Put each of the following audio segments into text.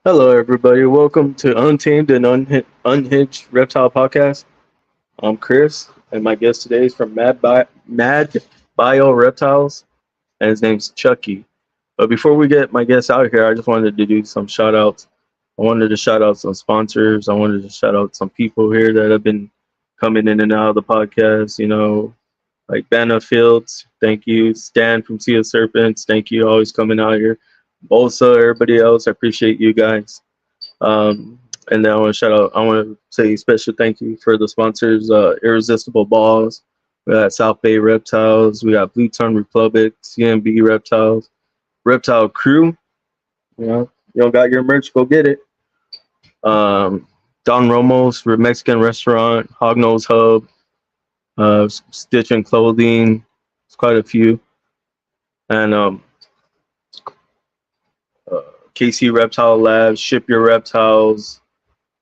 Hello, everybody. Welcome to Untamed and Unhinged Reptile Podcast. I'm Chris, and my guest today is from MadBioReptiles, and his name's Chuckey. But before we get my guest out here, I just wanted to do some shout outs. I wanted to shout out some sponsors. I wanted to shout out some people here that have been coming in and out of the podcast, like Banna Fields. Thank you. Stan from Sea of Serpents. Thank you. Always coming out here. Also, everybody else, I appreciate you guys. And then I want to say special thank you for the sponsors, Irresistible Balls. We got South Bay Reptiles. We got Blue Tongue Republic, CMB Reptiles, Reptile Crew. You don't got your merch, go get it. Don Romo's Mexican Restaurant, Hognose Hub, Stitch and Clothing. It's quite a few. And KC Reptile Labs, Ship Your Reptiles.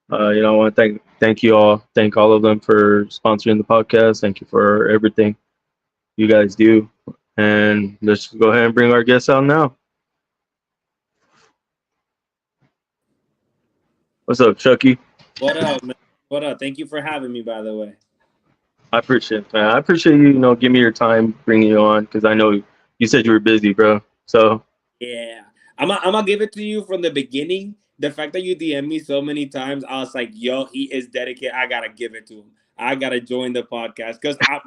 I want to thank you all. Thank all of them for sponsoring the podcast. Thank you for everything you guys do. And let's go ahead and bring our guests out now. What's up, Chuckey? What up, man? What up? Thank you for having me, by the way. I appreciate it, man. I appreciate you, give me your time, bringing you on, because I know you said you were busy, bro. So yeah. I'm gonna give it to you from the beginning. The fact that you DM me so many times, I was like, yo, he is dedicated. I gotta give it to him. I gotta join the podcast because I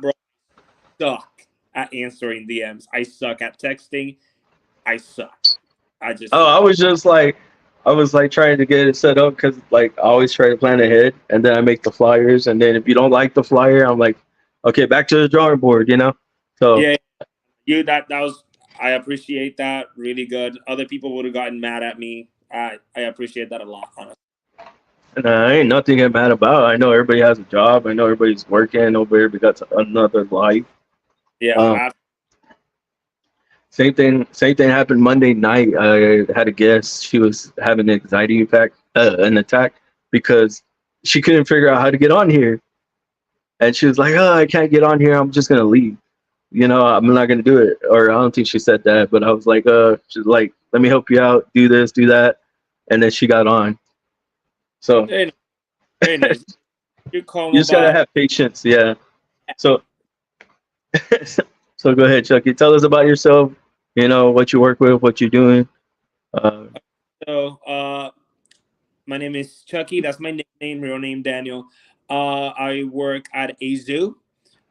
suck at answering DMs. I suck at texting. I suck. I was trying to get it set up because I always try to plan ahead, and then I make the flyers, and then if you don't like the flyer, I'm like, okay, back to the drawing board, So yeah, that was. I appreciate that. Really good. Other people would have gotten mad at me. I appreciate that a lot, honestly. And I ain't nothing to get mad about. I know everybody has a job. I know everybody's working. Nobody got another life. Yeah. Same thing happened Monday night. I had a guest. She was having an anxiety an attack because she couldn't figure out how to get on here. And she was like, oh, I can't get on here. I'm just going to leave. I'm not going to do it. Or I don't think she said that, but I was like, she's like, let me help you out. Do this, do that. And then she got on. So very nice. You just got to have patience. Yeah. So go ahead, Chuckey. Tell us about yourself, what you work with, what you're doing. My name is Chuckey. That's my nickname, real name Daniel. I work at a zoo.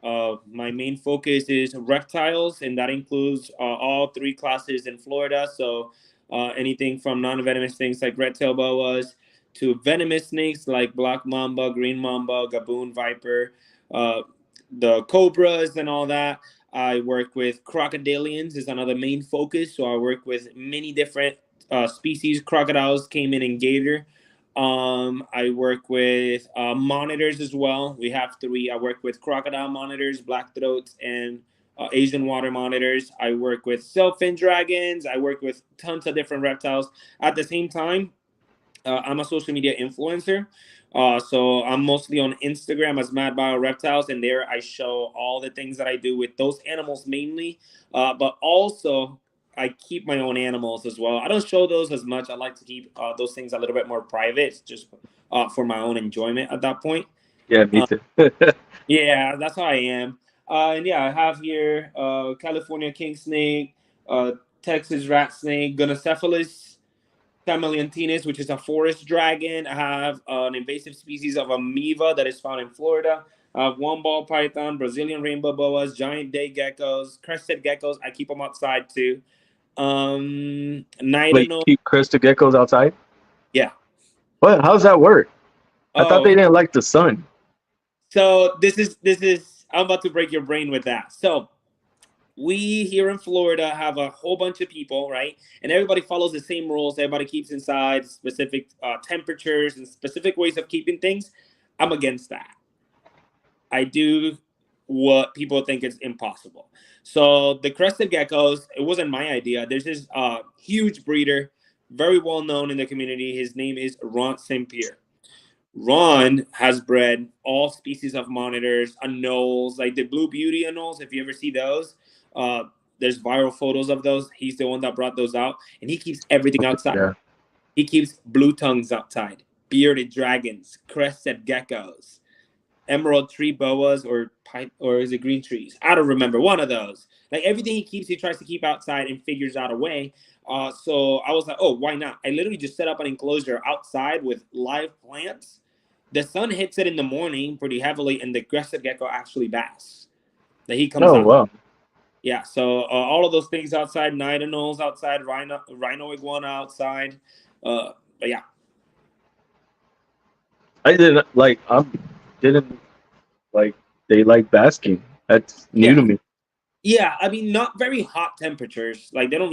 My main focus is reptiles, and that includes all three classes in Florida. So anything from non-venomous things like red-tailed boas to venomous snakes like black mamba, green mamba, gaboon viper, the cobras and all that. I work with crocodilians is another main focus. So I work with many different species, crocodiles, caiman, and gator. I work with monitors as well. We have three. I work with crocodile monitors, black throats, and Asian water monitors. I work with sailfin dragons. I work with tons of different reptiles. At the same time, I'm a social media influencer. So I'm mostly on Instagram as MadBioReptiles, and there I show all the things that I do with those animals mainly, but also I keep my own animals as well. I don't show those as much. I like to keep those things a little bit more private, just for my own enjoyment at that point. Yeah, me too. Yeah, that's how I am. And yeah, I have here California king snake, Texas rat snake, Gonocephalus chameleontinus, which is a forest dragon. I have an invasive species of amoeba that is found in Florida. I have one ball python, Brazilian rainbow boas, giant day geckos, crested geckos. I keep them outside too. Wait, keep crested geckos outside? Yeah. What? How does that work? I thought they didn't like the sun. So this is I'm about to break your brain with that. So We here in Florida have a whole bunch of people, right? And everybody follows the same rules. Everybody keeps inside specific temperatures and specific ways of keeping things. I'm against that. I do what people think is impossible. So the crested geckos, it wasn't my idea. There's this huge breeder, very well known in the community. His name is Ron St. Pierre. Ron has bred all species of monitors, anoles, like the Blue Beauty anoles. If you ever see those, uh, there's viral photos of those. He's the one that brought those out, and he keeps everything outside. Yeah. He keeps blue tongues outside, bearded dragons, crested geckos, emerald tree boas, or pipe, or is it green trees? I don't remember. One of those. Like everything he keeps, he tries to keep outside and figures out a way. So I was like, oh, why not? I literally just set up an enclosure outside with live plants. The sun hits it in the morning pretty heavily, and the aggressive gecko actually basks. That he comes Oh out. wow. Yeah, so all of those things outside, night anoles outside, rhino iguana outside. But yeah, I didn't like. I didn't like. They like basking. That's new yeah. to me. Yeah, I mean, not very hot temperatures. Like they don't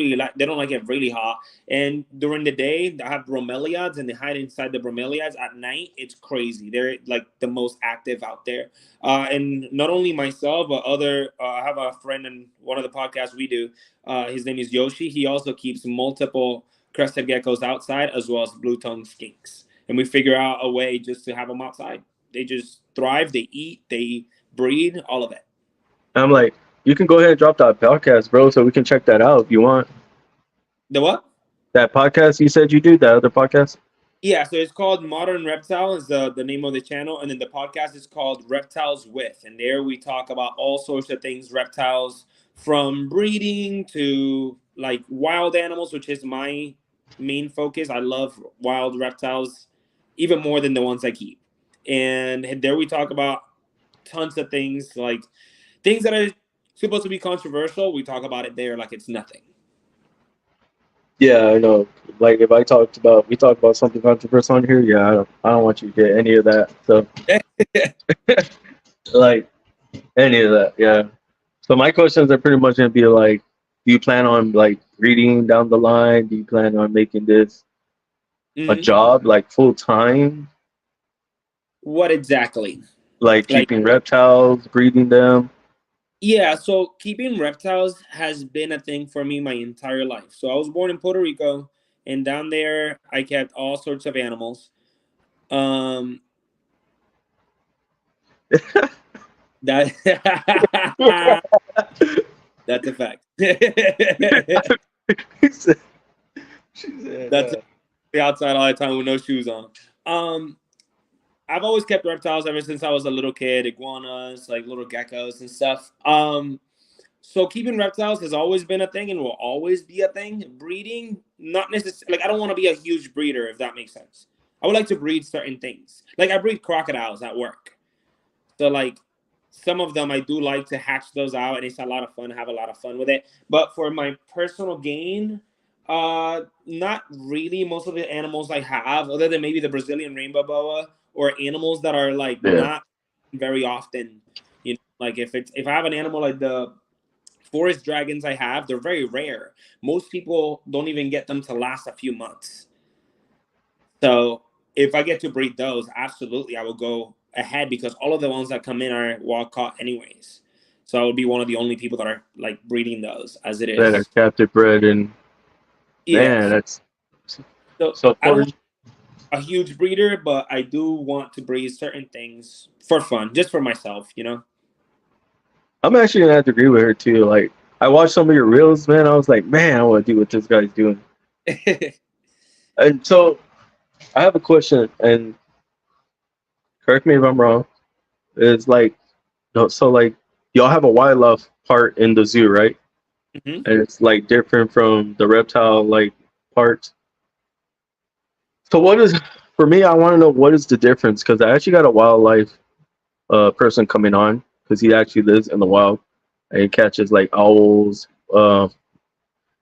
like it really hot. And during the day, they have bromeliads and they hide inside the bromeliads. At night, it's crazy. They're like the most active out there. And not only myself, but other. I have a friend in one of the podcasts we do. His name is Yoshi. He also keeps multiple crested geckos outside as well as blue tongue skinks. And we figure out a way just to have them outside. They just thrive. They eat. They breed. All of it. And I'm like, you can go ahead and drop that podcast, bro, so we can check that out if you want. The what? That podcast you said you do, that other podcast? Yeah, so it's called Modern Reptile is the name of the channel, and then the podcast is called Reptiles With, and there we talk about all sorts of things reptiles, from breeding to like wild animals, which is my main focus. I love wild reptiles even more than the ones I keep, and there we talk about tons of things, like things that are supposed to be controversial. We talk about it there like it's nothing. Yeah, I know. Like if we talked about something controversial on here, yeah, I don't want you to get any of that. So like any of that, yeah. So my questions are pretty much gonna be like, do you plan on like reading down the line? Do you plan on making this a Hmm. job, like full time? What exactly? Like Like, keeping reptiles, breeding them? yeah, so keeping reptiles has been a thing for me my entire life. So I was born in Puerto Rico, and down there I kept all sorts of animals. Um, that that's a fact. He said, she said, That's outside all the time with no shoes on. Um, I've always kept reptiles ever since I was a little kid, iguanas, like little geckos and stuff. So keeping reptiles has always been a thing and will always be a thing. Breeding, not necessarily. Like I don't want to be a huge breeder, if that makes sense. I would like to breed certain things. Like I breed crocodiles at work. So like some of them I do like to hatch those out, and it's a lot of fun. Have a lot of fun with it. But for my personal gain, not really. Most of the animals I have, other than maybe the Brazilian rainbow boa or animals that are like yeah, not very often. You know, like if I have an animal like the forest dragons I have, they're very rare. Most people don't even get them to last a few months. So if I get to breed those, absolutely I will go ahead because all of the ones that come in are wild caught anyways. So I would be one of the only people that are like breeding those as it that are is. captive bred, and man, Yes. that's So so I don't for want a huge breeder, but I do want to breed certain things for fun, just for myself, you know? I'm actually gonna have to agree with her too. Like I watched some of your reels, man. I was like, man, I want to do what this guy's doing. And so I have a question, and correct me if I'm wrong. It's like, no, so like y'all have a wildlife part in the zoo, right? Hmm. And it's like different from the reptile like part. So what is for me? I want to know what is the difference because I actually got a wildlife person coming on because he actually lives in the wild and he catches like owls,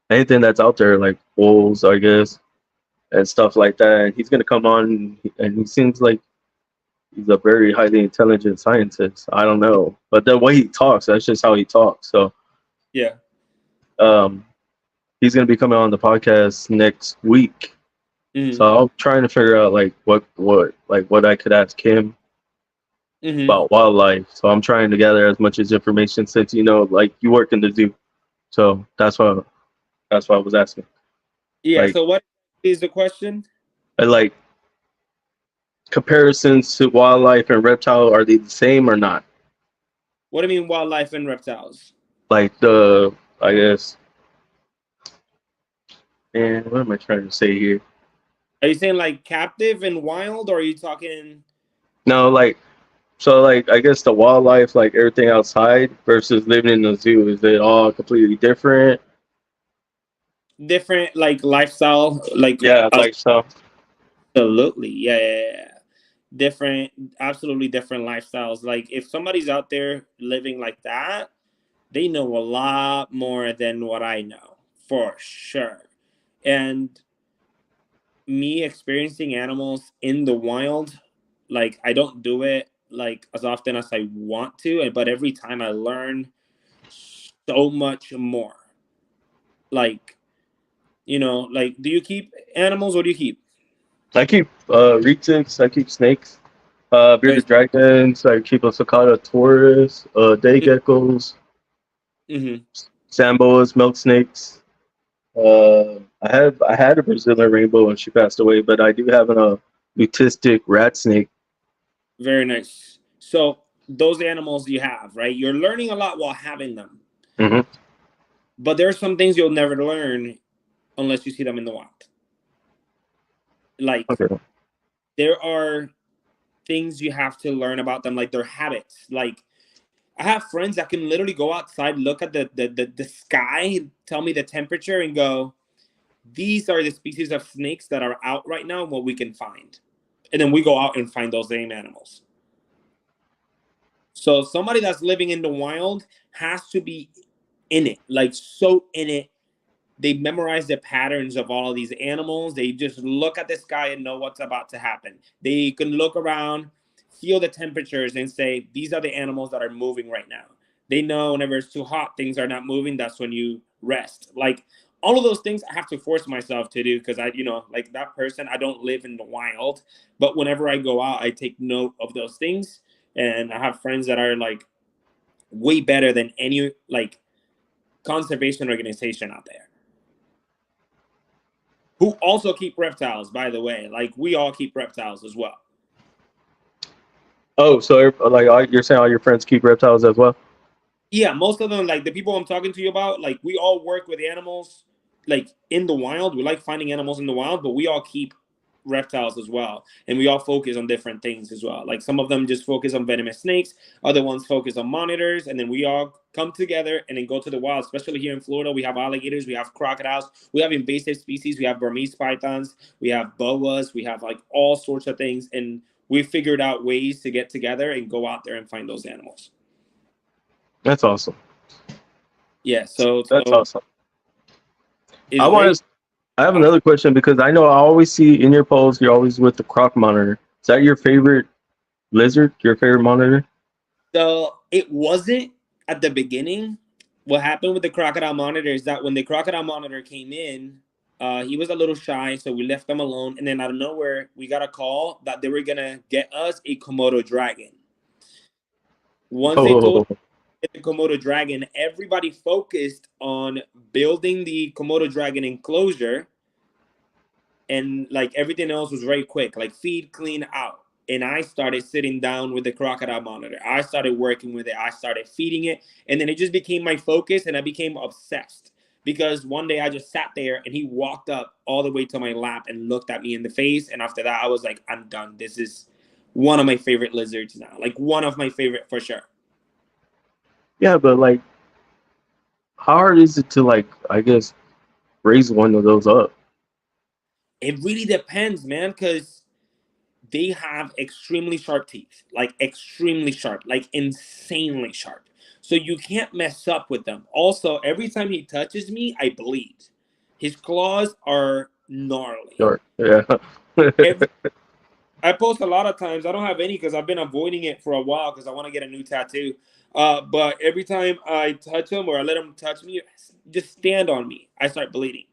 anything that's out there like wolves, I guess, and stuff like that. And he's gonna come on, and he seems like he's a very highly intelligent scientist. I don't know, but the way he talks, that's just how he talks. So Yeah. Um, he's gonna be coming on the podcast next week. Mm-hmm. So I'm trying to figure out like what I could ask him Mm-hmm. about wildlife. So I'm trying to gather as much as information since like you work in the zoo. So that's why I was asking. Yeah. Like So what is the question? I like comparisons to wildlife and reptile, are they the same or not? What do you mean wildlife and reptiles? Like the I guess and what am I trying to say here? Are you saying like captive and wild, or are you talking No, like so like I guess the wildlife, like everything outside versus living in the zoo, is it all completely different? different like lifestyle? Like Yeah, like so. absolutely, yeah, yeah, yeah. Different, absolutely different lifestyles. Like if somebody's out there living like that, they know a lot more than what I know for sure. And me experiencing animals in the wild, like I don't do it like as often as I want to, but every time I learn so much more. Like, like do you keep animals or do you keep? I keep retics, I keep snakes, Right. bearded dragons, I keep a cicada taurus, day geckos, Mm-hmm. samboas, milk snakes. I had a Brazilian rainbow and she passed away, but I do have a mutistic rat snake. Very nice. So those animals you have, right? You're learning a lot while having them. Hmm. But there are some things you'll never learn unless you see them in the wild. Like Okay. there are things you have to learn about them, like their habits. Like I have friends that can literally go outside, look at the sky, tell me the temperature, and go, these are the species of snakes that are out right now and what we can find. And then we go out and find those same animals. So somebody that's living in the wild has to be in it, like so in it. They memorize the patterns of all of these animals. They just look at the sky and know what's about to happen. They can look around, feel the temperatures, and say, these are the animals that are moving right now. They know whenever it's too hot, things are not moving. That's when you rest. Like all of those things I have to force myself to do because like that person, I don't live in the wild. But whenever I go out, I take note of those things. And I have friends that are like way better than any like conservation organization out there who also keep reptiles, by the way. Like we all keep reptiles as well. Oh, so you're saying all your friends keep reptiles as well? Yeah, most of them, like the people I'm talking to you about, like we all work with animals, like in the wild. We like finding animals in the wild, but we all keep reptiles as well, and we all focus on different things as well. Like some of them just focus on venomous snakes, other ones focus on monitors, and then we all come together and then go to the wild. Especially here in Florida, we have alligators, we have crocodiles, we have invasive species, we have Burmese pythons, we have boas, we have like all sorts of things, and we figured out ways to get together and go out there and find those animals. That's awesome. Yeah, so That's awesome. I it's very. want to. I have another question because I know I always see in your posts you're always with the croc monitor. Is that your favorite lizard? Your favorite monitor? So it wasn't at the beginning. What happened with the crocodile monitor is that when the crocodile monitor came in, he was a little shy, so we left him alone. And then out of nowhere, we got a call that they were gonna get us a Komodo dragon. Once they told Oh, us the Komodo dragon, everybody focused on building the Komodo dragon enclosure, and like everything else was very quick, like feed, clean, out. And I started sitting down with the crocodile monitor. I started working with it. I started feeding it, and then it just became my focus, and I became obsessed because one day I just sat there and he walked up all the way to my lap and looked at me in the face. And after that, I was like, I'm done. This is one of my favorite lizards now, like one of my favorite for sure. yeah, but like, how hard is it to like, I guess, raise one of those up? It really depends, man, because they have extremely sharp teeth, like extremely sharp, like insanely sharp. So you can't mess up with them. Also, every time he touches me, I bleed. His claws are gnarly. Sure. Yeah. Every I post a lot of times. I don't have any because I've been avoiding it for a while because I want to get a new tattoo. But every time I touch him or I let him touch me, just stand on me, I start bleeding.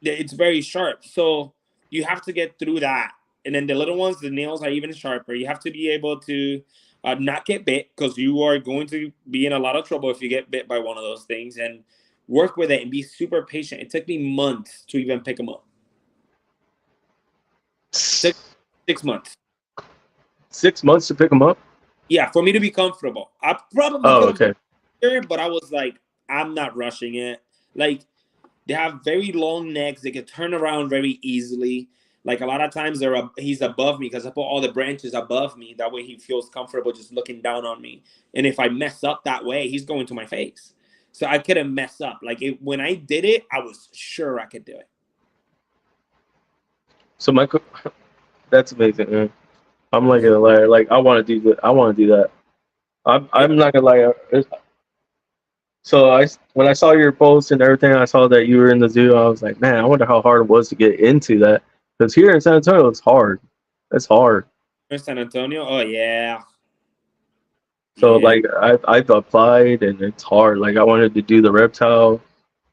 It's very sharp, so you have to get through that. And then the little ones, the nails are even sharper. You have to be able to not get bit, because you are going to be in a lot of trouble if you get bit by one of those things, and work with it and be super patient. It took me months to even pick them up. It took 6 months. 6 months to pick them up? Yeah, for me to be comfortable. I probably Oh, could have okay. here, but I was like, I'm not rushing it. Like, they have very long necks. They can turn around very easily. Like, a lot of times he's above me because I put all the branches above me. That way he feels comfortable just looking down on me. And if I mess up that way, he's going to my face. So I couldn't mess up. Like, when I did it, I was sure I could do it. So that's amazing, man. I'm not gonna lie. Like I want to do that. I want to do that. Yeah, I'm not gonna lie. So when I saw your post and everything, I saw that you were in the zoo. I was like, man, I wonder how hard it was to get into that. Because here in San Antonio, it's hard. It's hard. in San Antonio. Oh yeah, So yeah. like I've applied and it's hard. Like I wanted to do the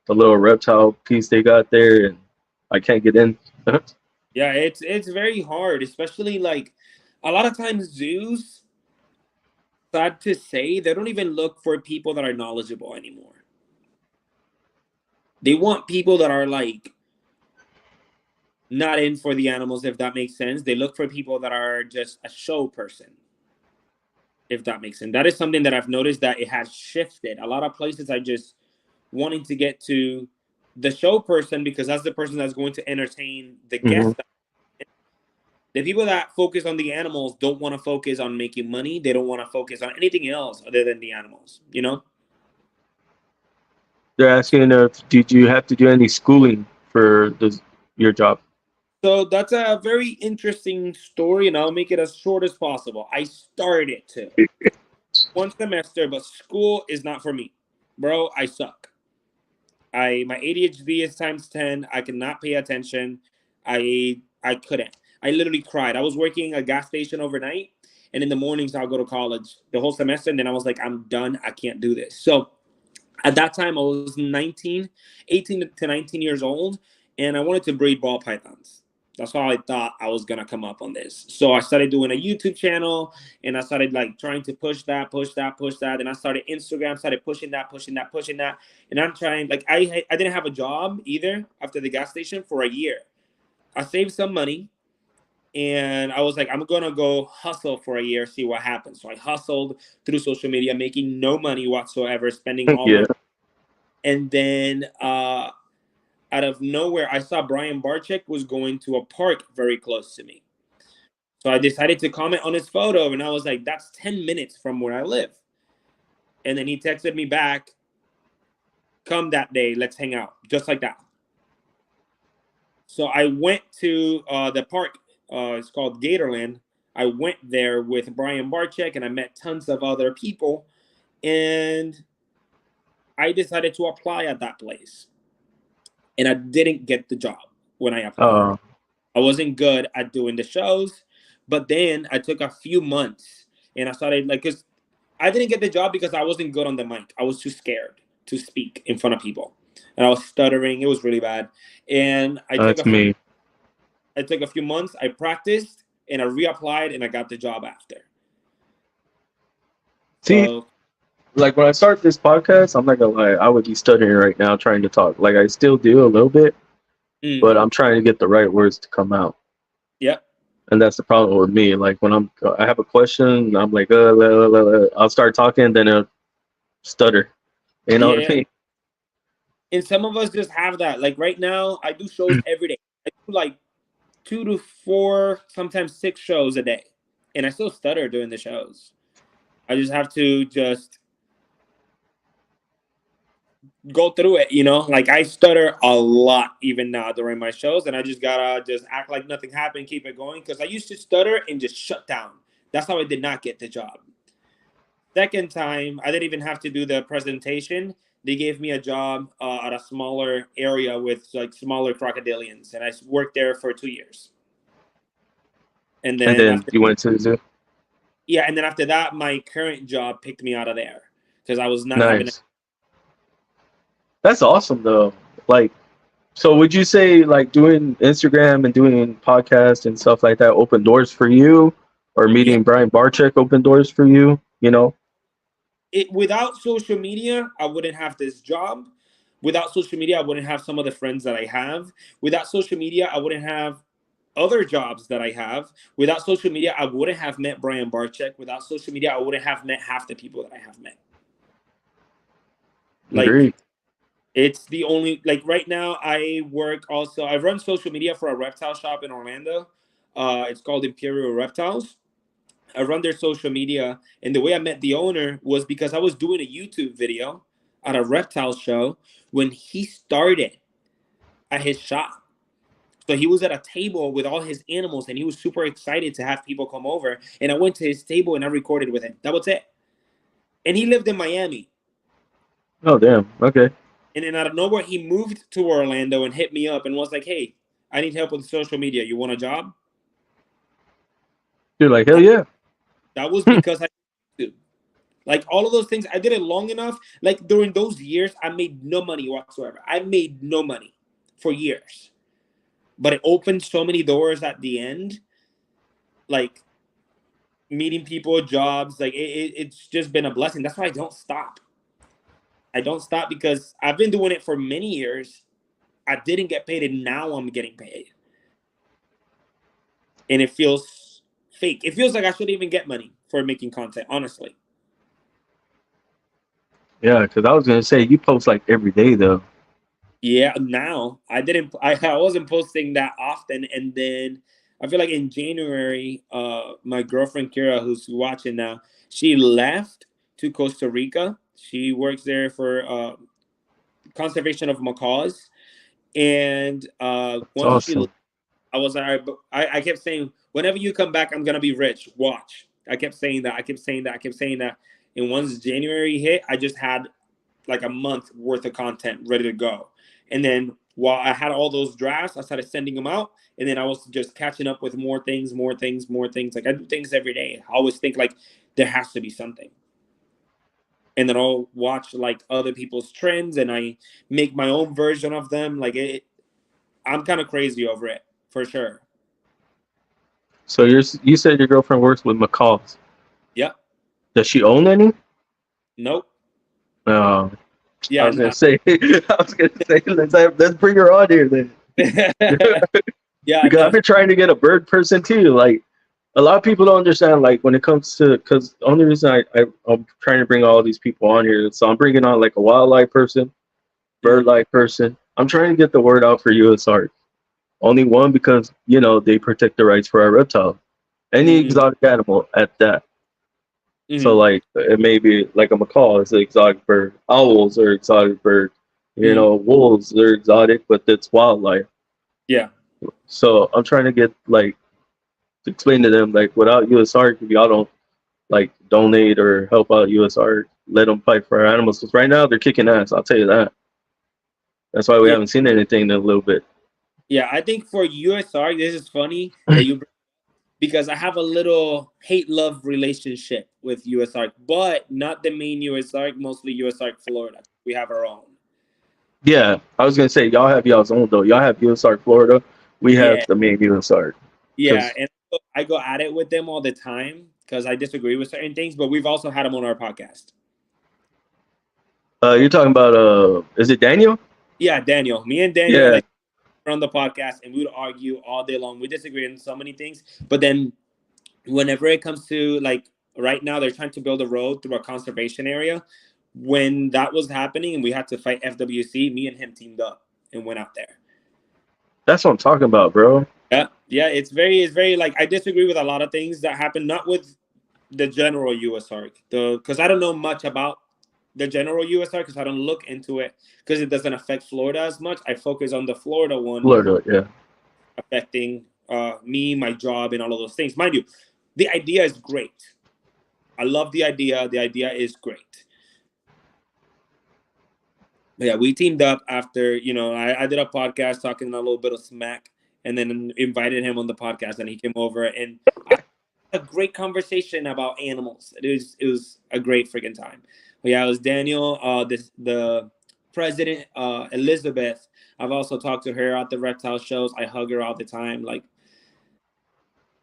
little reptile piece they got there, and I can't get in. Yeah, it's very hard, especially like a lot of times zoos, sad to say, they don't even look for people that are knowledgeable anymore. They want people that are like not in for the animals, if that makes sense. They look for people that are just a show person, if that makes sense. That is something that I've noticed that it has shifted. A lot of places are just wanting to get to the show person because that's the person that's going to entertain the Hmm. guests. The people that focus on the animals don't want to focus on making money. They don't want to focus on anything else other than the animals, you know? They're asking if did you have to do any schooling for your job? So that's a very interesting story, and I'll make it as short as possible. I started to 1 semester, but school is not for me. Bro, I suck. My ADHD is times 10. I cannot pay attention. I couldn't. I literally cried. I was working a gas station overnight, and in the mornings I'll go to college the whole semester, and then I was like, I'm done. I can't do this. So at that time I was 19, 18 to 19 years old, and I wanted to breed ball pythons. That's how I thought I was gonna come up on this. So I started doing a YouTube channel, and I started like trying to push that. And I started Instagram, started pushing that. And I'm trying, like, I didn't have a job either after the gas station for a year. I saved some money, and I was like, I'm gonna go hustle for a year, see what happens. So I hustled through social media, making no money whatsoever, spending all Yeah. my, and then out of nowhere, I saw Brian Barczyk was going to a park very close to me. So I decided to comment on his photo, and I was like, that's 10 minutes from where I live. And then he texted me back, come that day, let's hang out, just like that. So I went to the park. It's called Gatorland. I went there with Brian Barczyk, and I met tons of other people. And I decided to apply at that place. And I didn't get the job when I applied. Uh, I wasn't good at doing the shows. But then I took a few months, and I started, like, because I didn't get the job because I wasn't good on the mic. I was too scared to speak in front of people, and I was stuttering. It was really bad. And that's me. I took a few months. I practiced, and I reapplied, and I got the job after. See, So, like when I start this podcast, I'm not gonna lie, I would be stuttering right now trying to talk. Like I still do a little bit, but mm, I'm trying to get the right words to come out. yeah, And that's the problem with me. Like when I have a question, I'm like, I'll start talking, then I'll stutter. You know what I yeah. mean? And some of us just have that. Like right now, I do shows every day. I do like 2 to 4, sometimes 6 shows a day, and I still stutter during the shows. I just have to just go through it, Like, I stutter a lot even now during my shows, and I just gotta just act like nothing happened, keep it going, because I used to stutter and just shut down. That's how I did not get the job. Second time, I didn't even have to do the presentation. They gave me a job at a smaller area with like smaller crocodilians, and I worked there for 2 years. And And then then after, you went to the zoo. Yeah, and then after that, my current job picked me out of there because I was not having. Nice. That's awesome though. Like, so would you say like doing Instagram and doing podcasts and stuff like that open doors for you, or Yeah, meeting Brian Barczyk open doors for you? You know? without social media, I wouldn't have this job. Without social media, I wouldn't have some of the friends that I have. Without social media, I wouldn't have other jobs that I have. Without social media, I wouldn't have met Brian Barczyk. Without social media, I wouldn't have met half the people that I have met. Like, Agreed. it's the only, like, right now I work also, I run social media for a reptile shop in Orlando. It's called Imperial Reptiles. I run their social media, and the way I met the owner was because I was doing a YouTube video at a reptile show when he started at his shop. So he was at a table with all his animals, and he was super excited to have people come over. And I went to his table and I recorded with him. That was it. And he lived in Miami. Oh damn. Okay. And then out of nowhere, he moved to Orlando and hit me up and was like, "Hey, I need help with social media. You want a job?" You're like, hell That, yeah. that was because I did. Like, all of those things, I did it long enough. Like, during those years, I made no money whatsoever. I made no money for years, but it opened so many doors at the end. Like, meeting people, jobs, like it's just been a blessing. That's why I don't stop. I don't stop because I've been doing it for many years. I didn't get paid, and now I'm getting paid, and it feels fake. It feels like I shouldn't even get money for making content, honestly. Yeah, because I was gonna say you post like every day though. Yeah, now I didn't. I wasn't posting that often, and then I feel like in January, my girlfriend Kira, who's watching now, she left to Costa Rica. She works there for conservation of macaws, and It's once she, awesome. I was like, all right, but I kept saying, whenever you come back, I'm gonna be rich. Watch. I kept saying that. I kept saying that. I kept saying that. And once January hit, I just had like a month worth of content ready to go. And then while I had all those drafts, I started sending them out. And then I was just catching up with more things, more things, more things. Like, I do things every day. I always think like there has to be something. And then I'll watch like other people's trends and I make my own version of them. Like, I'm kind of crazy over it for sure. So you said your girlfriend works with macaws. Yep. Does she own any? Nope. No. I Yeah. was gonna say I was gonna say let's bring her on here then. Yeah. Because I've No. been trying to get a bird person too. Like a lot of people don't understand. Like when it comes to, because the only reason I'm trying to bring all these people on here, so I'm bringing on like a wildlife person, bird Mm, life person. I'm trying to get the word out for USARK. Only one, because they protect the rights for our reptile, any mm, exotic animal at that. So mm, like it may be like a macaw is an exotic bird, owls are exotic bird, mm. wolves they're exotic, but it's wildlife. Yeah. So I'm trying to get like to explain to them like without USARK, if y'all don't like donate or help out USARK, let them fight for our animals. Because right now they're kicking ass. I'll tell you that. That's why we Yeah. haven't seen anything in a little bit. Yeah. I think for USR, this is funny that you, because I have a little hate love relationship with USR, but not the main USR, mostly USR Florida. We have our own. Yeah, I was gonna say y'all have y'all's own though. Y'all have USARK Florida. We have Yeah. the main USARK. Yeah. Because And I go at it with them all the time because I disagree with certain things, but we've also had them on our podcast. you're talking about is it Daniel? Yeah. Daniel, me and Daniel, Yeah, like, on the podcast, and we would argue all day long. We disagree on so many things, but then whenever it comes to, like, right now they're trying to build a road through a conservation area. When that was happening and we had to fight FWC, me and him teamed up and went out there. that's what I'm talking about, bro. Yeah, yeah, it's very, like, I disagree with a lot of things that happen, not with the general USARC, because I don't know much about the general USR because I don't look into it because it doesn't affect Florida as much. I focus on the Florida one Florida, yeah. affecting me, my job, and all of those things. Mind you, the idea is great. I love the idea. The idea is great. But yeah, we teamed up after, I did a podcast talking a little bit of smack and then invited him on the podcast and he came over. And a great conversation about animals. It was a great freaking time. But yeah, it was Daniel, the president, Elizabeth. I've also talked to her at the reptile shows. I hug her all the time. Like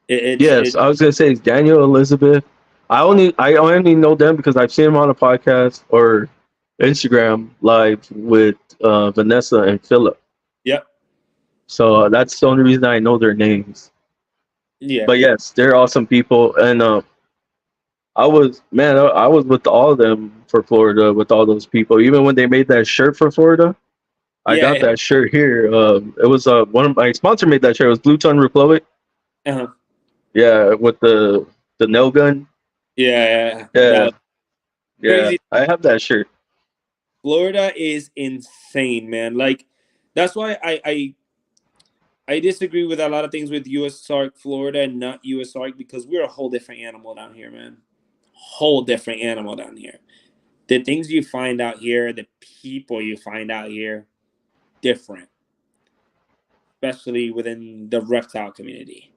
Yes, it I was gonna say Daniel, Elizabeth. I only know them because I've seen them on a podcast or Instagram live with Vanessa and Philip. yep. So that's the only reason I know their names. Yeah. But yes, they're awesome people, and I was with all of them for Florida with all those people. Even when they made that shirt for Florida, I got Yeah. that shirt here. It was one of my sponsor made that shirt. It was Blue Tongue Republic. Uh-huh. Yeah, with the nail gun. Yeah. That Yeah, was yeah, crazy. I have that shirt. Florida is insane, man. Like that's why I disagree with a lot of things with usark Florida and not usark because we're a whole different animal down here, man. Whole different animal down here. The things you find out here, the people you find out here, different, especially within the reptile community.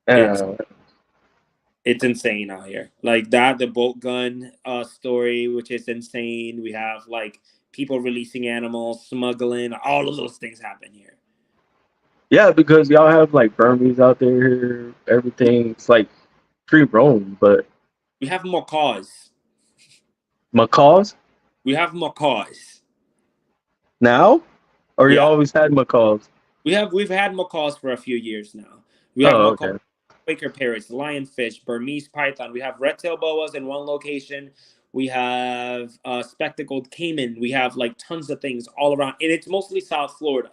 It's Uh, it's insane out here. Like that, the boat gun story, which is insane. We have like people releasing animals, smuggling, all of those things happen here. yeah, because y'all have like Burmese out there. Everything's like free roam, but We have macaws. macaws We have macaws. now, or you Yeah, always had macaws? we've had macaws for a few years now. We have Oh, macaws, okay. Quaker parrots, lionfish, Burmese python. We have red-tailed boas in one location. We have spectacled caiman. We have like tons of things all around, and it's mostly South Florida.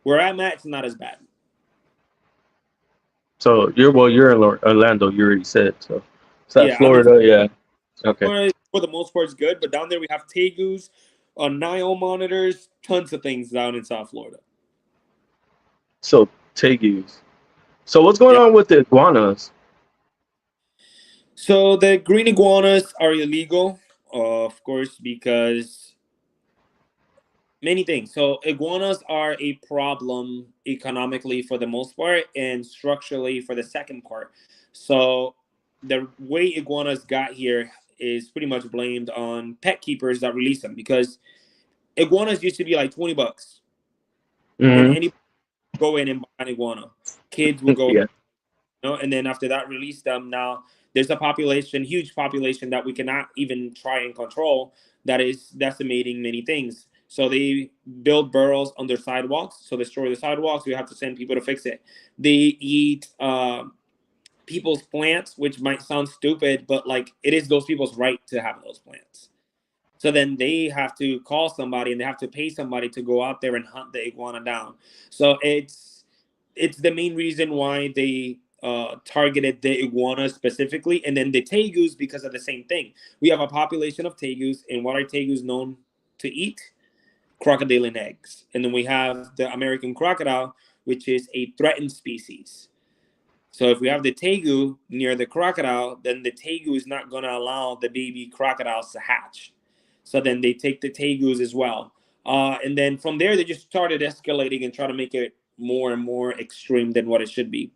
Where I'm at, it's not as bad. So you're in Orlando. You already said so. So that Yeah, I'm in Florida, yeah. Okay. Florida. For the most part, it's good, but down there we have tegus, Nile monitors, tons of things down in South Florida. So tegus. So what's going Yeah. on with the iguanas? So the green iguanas are illegal, of course, because many things. So iguanas are a problem economically for the most part and structurally for the second part. So the way iguanas got here is pretty much blamed on pet keepers that release them because iguanas used to be like 20 bucks and Hmm. anybody could go in and buy an iguana. Kids will go, Yeah. and then after that release them. Now there's a population, huge population that we cannot even try and control, that is decimating many things. So they build burrows on their sidewalks, so destroy the sidewalks. We have to send people to fix it. They eat people's plants, which might sound stupid, but like it is those people's right to have those plants. So then they have to call somebody and they have to pay somebody to go out there and hunt the iguana down. So it's the main reason why they targeted the iguana specifically, and then the tegus because of the same thing. We have a population of tegus, and what are tegus known to eat? Crocodilian eggs. And then we have the American crocodile, which is a threatened species. So if we have the tegu near the crocodile, then the tegu is not going to allow the baby crocodiles to hatch. So then they take the tegus as well. And then from there, they just started escalating and try to make it more and more extreme than what it should be.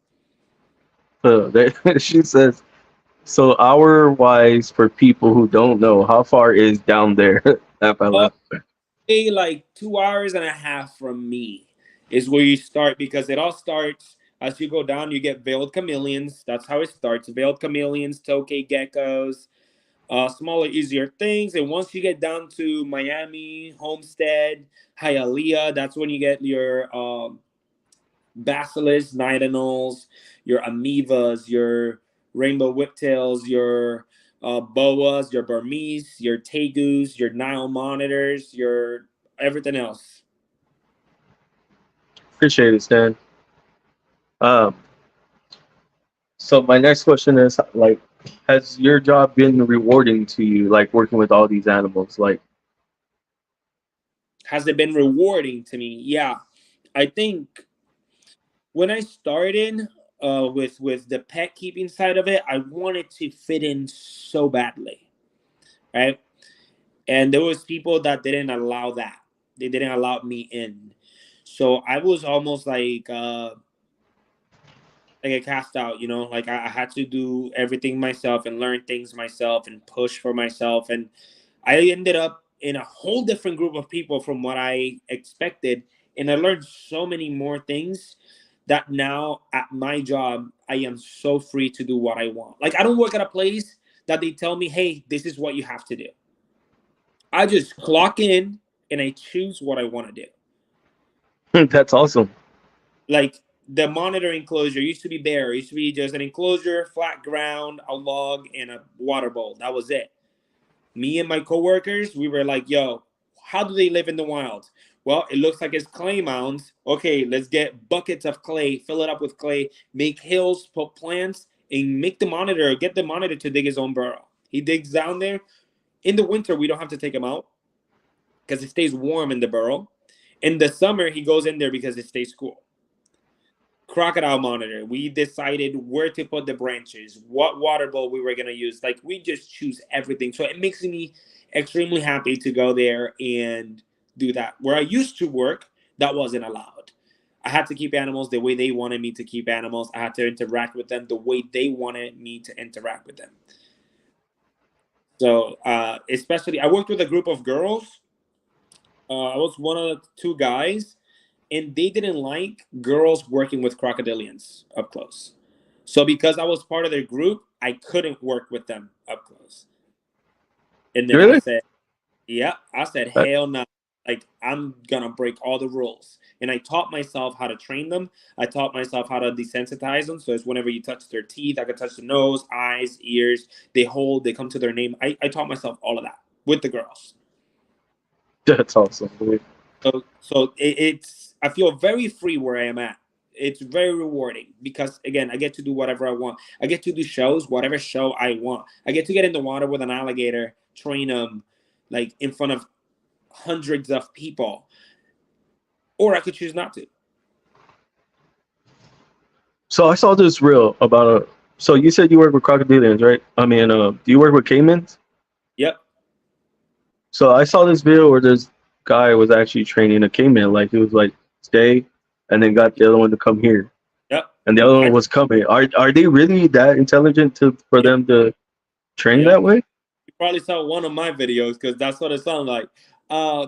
So she says. So hour wise for people who don't know, how far is down there? Uh, FLF. say like 2 hours and a half from me is where you start because it all starts as you go down. You get veiled chameleons. That's how it starts. Veiled chameleons, tokay geckos, smaller, easier things. And once you get down to Miami, Homestead, Hialeah, that's when you get your basilisks, nidinals, your amoebas, your rainbow whiptails, your boas, your Burmese, your tegus, your Nile monitors, your everything else. Appreciate it, Stan. Um, so my next question is like, has your job been rewarding to you, like working with all these animals? Like, Has it been rewarding to me? Yeah, I think when I started with the pet keeping side of it, I wanted to fit in so badly, right? And there was people that didn't allow that. They didn't allow me in. So I was almost like I get cast out, you know, like I had to do everything myself and learn things myself and push for myself. And I ended up in a whole different group of people from what I expected. And I learned so many more things that now at my job, I am so free to do what I want. Like I don't work at a place that they tell me, hey, this is what you have to do. I just clock in and I choose what I want to do. That's awesome. Like the monitor enclosure used to be bare. It used to be just an enclosure, flat ground, a log, and a water bowl. That was it. Me and my coworkers, we were like, yo, how do they live in the wild? Well, it looks like it's clay mounds. Okay, let's get buckets of clay, fill it up with clay, make hills, put plants, and get the monitor to dig his own burrow. He digs down there. In the winter, we don't have to take him out because it stays warm in the burrow. In the summer, he goes in there because it stays cool. Crocodile monitor. We decided where to put the branches, what water bowl we were going to use. Like we just choose everything. So it makes me extremely happy to go there and do that. Where I used to work, that wasn't allowed. I had to keep animals the way they wanted me to keep animals. I had to interact with them the way they wanted me to interact with them. So especially, I worked with a group of girls. I was one of the two guys, and they didn't like girls working with crocodilians up close. So because I was part of their group, I couldn't work with them up close. And then I Really? said, yeah, I said, That, hell no. Like I'm gonna break all the rules. And I taught myself how to train them. I taught myself how to desensitize them. So it's whenever you touch their teeth, I can touch the nose, eyes, ears, they come to their name. I taught myself all of that with the girls. that's awesome, dude. So it's I feel very free where I am at. It's very rewarding because again, I get to do whatever I want. I get to do shows, whatever show I want. I get to get in the water with an alligator, train them, like in front of hundreds of people, or I could choose not to. So I saw this reel about a. So you said you work with crocodilians, right? I mean, do you work with caimans? Yep, So I saw this video where this guy was actually training a caiman. Like he was like stay, and then got the other one to come here, yep. and the other one I was coming. Are they really that intelligent to for yep, them to train yep. that way? You probably saw one of my videos because that's what it sounded like. Uh,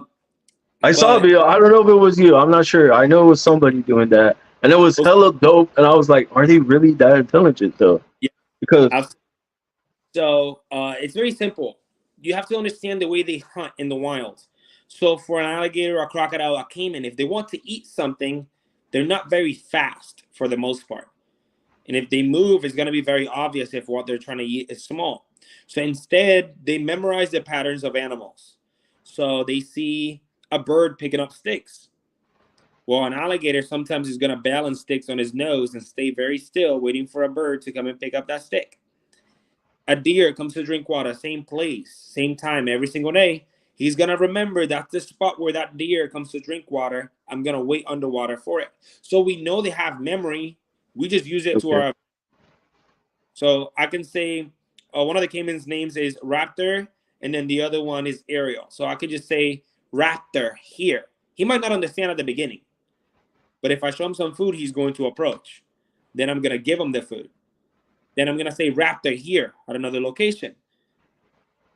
I saw a but video. I don't know if it was you. I'm not sure. I know it was somebody doing that, and it was hella dope. And I was like, are they really that intelligent though? yeah, Because so it's very simple. You have to understand the way they hunt in the wild. So for an alligator, a crocodile, a caiman, if they want to eat something, they're not very fast for the most part. And if they move, it's going to be very obvious if what they're trying to eat is small. So instead, they memorize the patterns of animals. So they see a bird picking up sticks. Well, an alligator sometimes is going to balance sticks on his nose and stay very still, waiting for a bird to come and pick up that stick. A deer comes to drink water, same place, same time, every single day. He's going to remember that's the spot where that deer comes to drink water. I'm going to wait underwater for it. So we know they have memory. We just use it to okay, our. So I can say one of the caiman's names is Raptor, and then the other one is Ariel. So I could just say Raptor here. He might not understand at the beginning, but if I show him some food, he's going to approach. Then I'm going to give him the food. Then I'm going to say Raptor here at another location.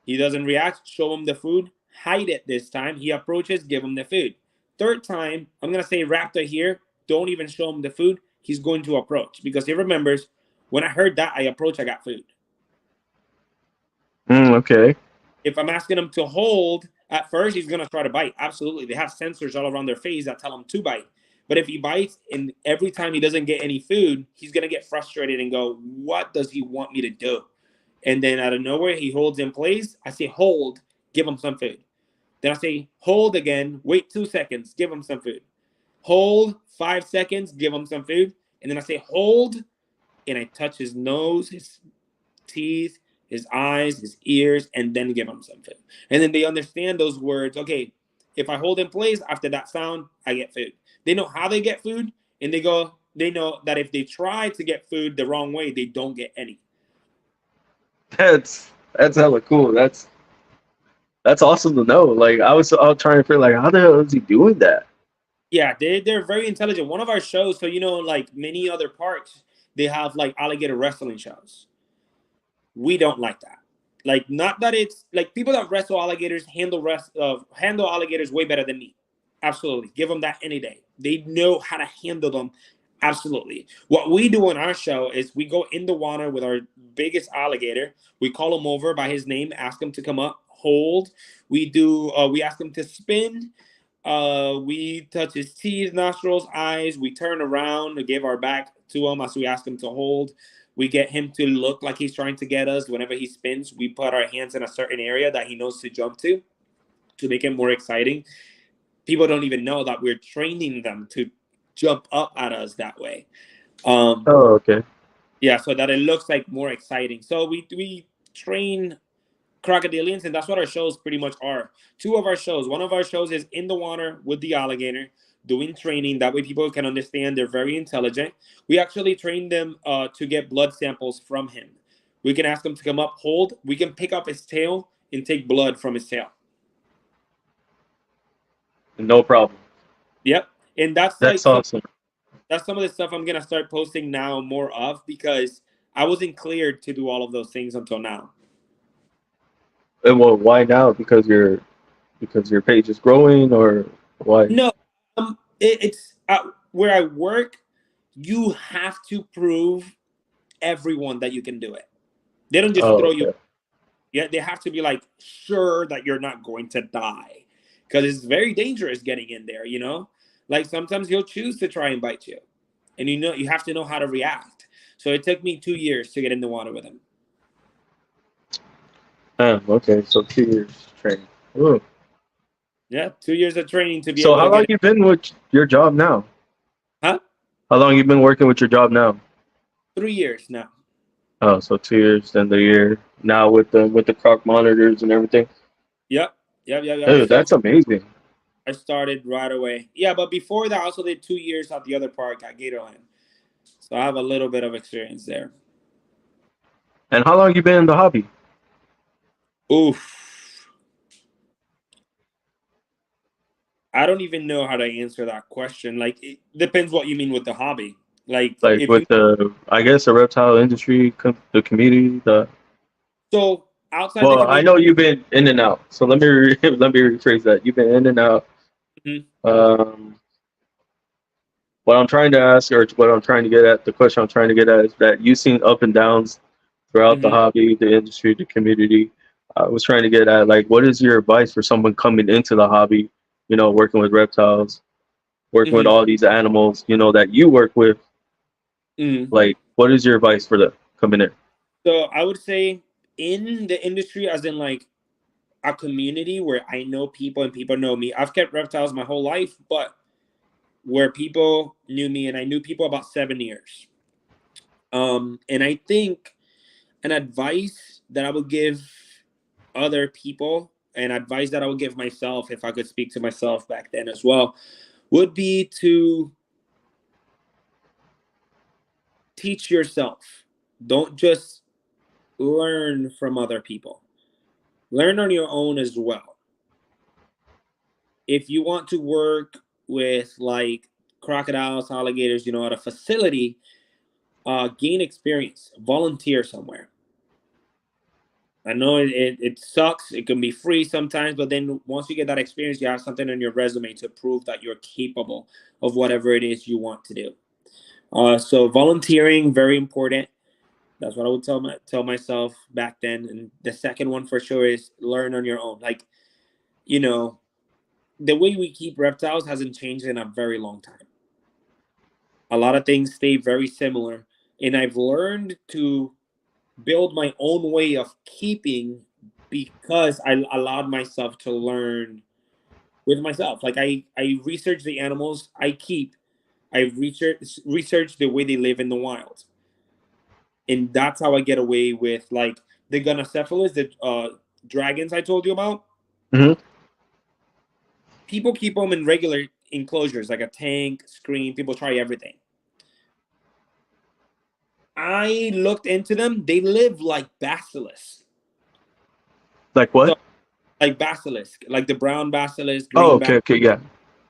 He doesn't react, show him the food, hide it this time. He approaches, give him the food. Third time, I'm going to say Raptor here. Don't even show him the food. He's going to approach because he remembers when I heard that I approach, I got food. okay, If I'm asking him to hold, at first he's going to try to bite. Absolutely. They have sensors all around their face that tell him to bite. But if he bites and every time he doesn't get any food, he's going to get frustrated and go, what does he want me to do? And then out of nowhere, he holds in place. I say, hold, give him some food. Then I say, hold again, wait 2 seconds, give him some food. Hold 5 seconds, give him some food. And then I say, hold, and I touch his nose, his teeth, his eyes, his ears, and then give him some food. And then they understand those words. Okay, if I hold in place after that sound, I get food. They know how they get food, and they know that if they try to get food the wrong way, they don't get any. that's hella cool. That's awesome to know. Like I was trying to figure like how the hell is he doing that? Yeah, they're very intelligent. One of our shows, so like many other parks, they have like alligator wrestling shows. We don't like that. Like, not that it's like people that wrestle alligators handle alligators way better than me. Absolutely, give them that any day. They know how to handle them. Absolutely. What we do on our show is we go in the water with our biggest alligator. We call him over by his name, ask him to come up, hold. We ask him to spin. We touch his teeth, nostrils, eyes. We turn around and give our back to him as we ask him to hold. We get him to look like he's trying to get us. Whenever he spins, we put our hands in a certain area that he knows to jump to make it more exciting. People don't even know that we're training them to jump up at us that way. Oh, okay. Yeah, so that it looks like more exciting. So we train crocodilians, and that's what our shows pretty much are. Two of our shows. One of our shows is in the water with the alligator, doing training. That way people can understand they're very intelligent. We actually train them to get blood samples from him. We can ask him to come up, hold. We can pick up his tail and take blood from his tail. No problem. Yep. And that's like That's awesome. that's some of the stuff I'm gonna start posting now more of, because I wasn't cleared to do all of those things until now. And well, why now? Because your page is growing, or why? No, it's where I work. You have to prove everyone that you can do it. They don't just Oh, throw you. okay. Yeah, they have to be like sure that you're not going to die, because it's very dangerous getting in there. Like sometimes he'll choose to try and bite you, and you have to know how to react. So it took me 2 years to get in the water with him. Okay. So 2 years training. Ooh. Yeah, 2 years of training to be So able how to long get it. you been with your job now? Huh? How long you been working with your job now? 3 years now. Oh, so 2 years, then the year now with the croc monitors and everything. Yep, yep. Dude, that's amazing. I started right away. Yeah, but before that, I also did 2 years at the other park at Gatorland. So I have a little bit of experience there. And how long you been in the hobby? Oof. I don't even know how to answer that question. Like, it depends what you mean with the hobby. Like, Like if you with the, I guess the reptile industry, the community, the. so outside the Well, I community. know you've been in and out. So let me let me rephrase that. You've been in and out. Mhm, Um, what I'm trying to ask, or what I'm trying to get at, the question I'm trying to get at is that you've seen up and downs throughout the mhm, hobby, the industry, the community. I was trying to get at, like, what is your advice for someone coming into the hobby, working with reptiles, working with mhm, all these animals, that you work with? mhm. Like, what is your advice for them coming in? So I would say in the industry, as in like a community where I know people and people know me. I've kept reptiles my whole life, but where people knew me, and I knew people about 7 years. And I think an advice that I would give other people, and advice that I would give myself, if I could speak to myself back then as well, would be to teach yourself. Don't just learn from other people. Learn on your own as well. If you want to work with like crocodiles, alligators, at a facility, gain experience, volunteer somewhere. I know it sucks. It can be free sometimes, but then once you get that experience, you have something on your resume to prove that you're capable of whatever it is you want to do. So volunteering, very important. That's what I would tell myself back then. And the second one for sure is learn on your own. Like, you know, the way we keep reptiles hasn't changed in a very long time. A lot of things stay very similar, and I've learned to build my own way of keeping because I allowed myself to learn with myself. Like I research the animals I keep. I research the way they live in the wild, and that's how I get away with like the gonocephalus, the dragons I told you about. Hmm. People keep them in regular enclosures, like a tank, screen. People try everything. I looked into them. They live like basilisks. Like So what? like basilisk, like the brown basilisk, Oh, green okay, basilisk, okay, yeah.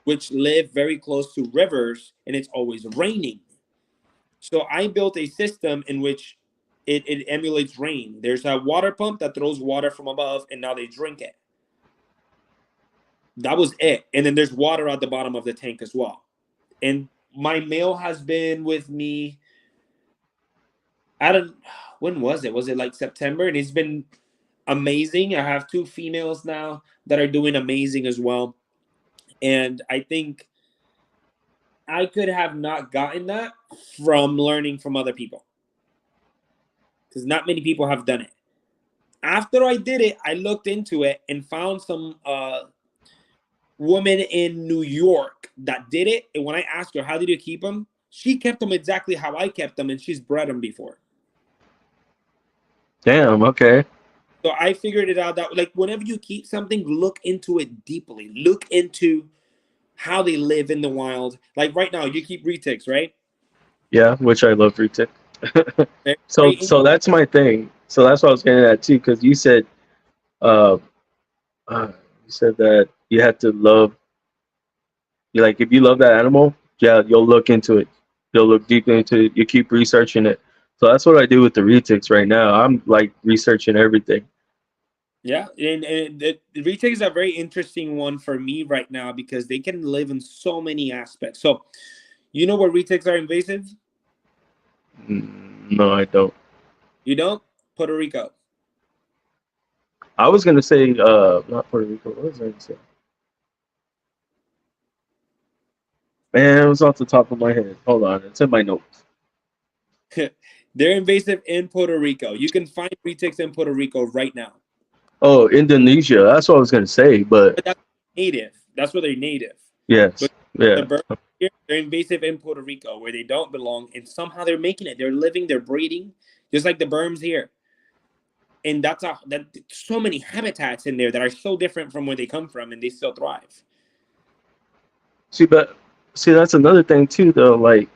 which live very close to rivers, and it's always raining. So I built a system in which it emulates rain. There's a water pump that throws water from above, and now they drink it. That was it. And then there's water at the bottom of the tank as well. And my male has been with me. I don't. When was it? Was it like September? And it's been amazing. I have two females now that are doing amazing as well. And I think I could have not gotten that from learning from other people, because not many people have done it. After I did it, I looked into it and found some woman in New York that did it. And when I asked her, how did you keep them? She kept them exactly how I kept them, and she's bred them before. Damn. Okay. So I figured it out that, like, whenever you keep something, look into it deeply. Look into how they live in the wild. Like right now, you keep retics, right? Yeah, which I love retic. So Right. so that's my thing. So that's what I was getting at too, because uh, you said that you had to love. You like if you love that animal, yeah, you'll look into it. You'll look deep into it. You keep researching it. So that's what I do with the retics right now. I'm like researching everything. Yeah, and the retake is a very interesting one for me right now because they can live in so many aspects. So, you know where retakes are invasive? No, I don't. You don't? Puerto Rico. I was gonna say not Puerto Rico. What was I gonna say? Man, it was off the top of my head. Hold on, it's in my notes. They're invasive in Puerto Rico. You can find retakes in Puerto Rico right now. Oh, Indonesia. That's what I was gonna say, but But that's native. That's where they're native. yes, But the yeah. birds here, they're invasive in Puerto Rico where they don't belong, and somehow they're making it. They're living, they're breeding, just like the berms here. And that so many habitats in there that are so different from where they come from, and they still thrive. See, but see, that's another thing too, though. Like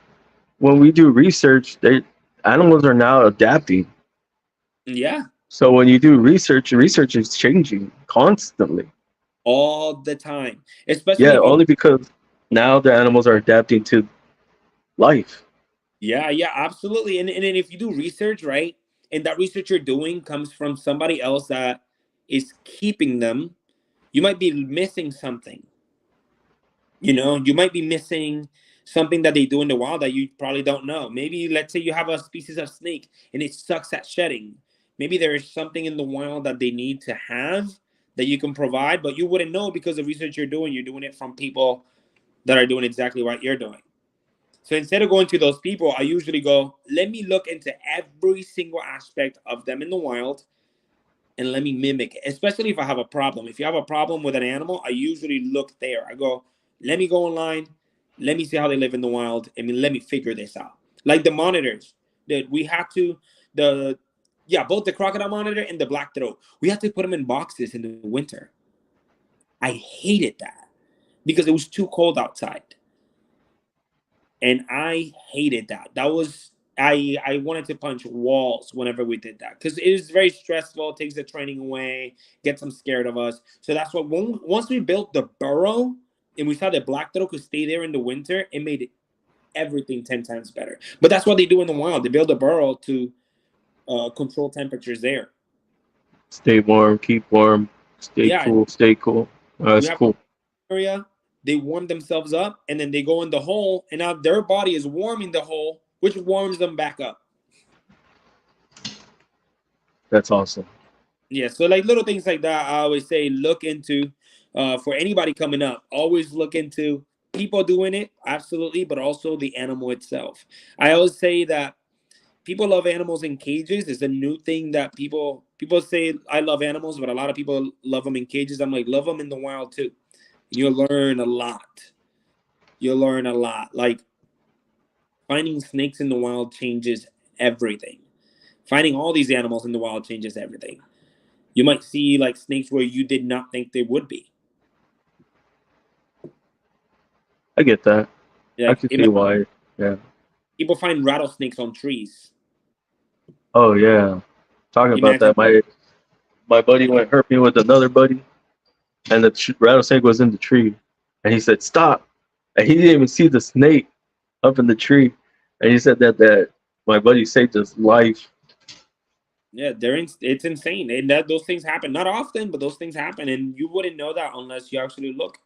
when we do research, they animals are now adapting. Yeah, So when you do research, research is changing constantly. all the time. Especially Yeah, if you, only because now the animals are adapting to life. yeah, yeah, absolutely. And then if you do research, right, and that research you're doing comes from somebody else that is keeping them, you might be missing something. You might be missing something that they do in the wild that you probably don't know. Maybe let's say you have a species of snake and it sucks at shedding. Maybe there is something in the wild that they need to have that you can provide, but you wouldn't know because the research you're doing it from people that are doing exactly what you're doing. So instead of going to those people, I usually go, let me look into every single aspect of them in the wild and let me mimic it, especially if I have a problem. If you have a problem with an animal, I usually look there. I go, let me go online, let me see how they live in the wild, and let me figure this out. Like the monitors that we had to, the yeah, both the crocodile monitor and the black throat, we had to put them in boxes in the winter. I hated that because it was too cold outside, and I hated that. That was I wanted to punch walls whenever we did that because it is very stressful. It takes the training away, gets them scared of us. So that's what once we built the burrow and we saw that black throat could stay there in the winter, it made everything 10 times better. But that's what they do in the wild. They build a burrow to control temperatures there. Stay warm, keep warm, stay Yeah, cool, stay cool. you That's have cool. area. They warm themselves up, and then they go in the hole, and now their body is warming the hole, which warms them back up. That's awesome. Yeah, so like little things like that, I always say look into for anybody coming up. Always look into people doing it, absolutely, but also the animal itself. I always say that people love animals in cages. It's a new thing that people say I love animals, but a lot of people love them in cages. I'm like, love them in the wild too. You'll learn a lot. You'll learn a lot. Like finding snakes in the wild changes everything. Finding all these animals in the wild changes everything. You might see like snakes where you did not think they would be. I get that. I Like can see why. Yeah. people find rattlesnakes on trees. Oh yeah. Talking about Imagine, that, my buddy went hurt me with another buddy, and the rattlesnake was in the tree, and he said stop, and he didn't even see the snake up in the tree, And you said that my buddy saved his life. Yeah, it's insane, and that those things happen not often, but those things happen, and you wouldn't know that unless you actually look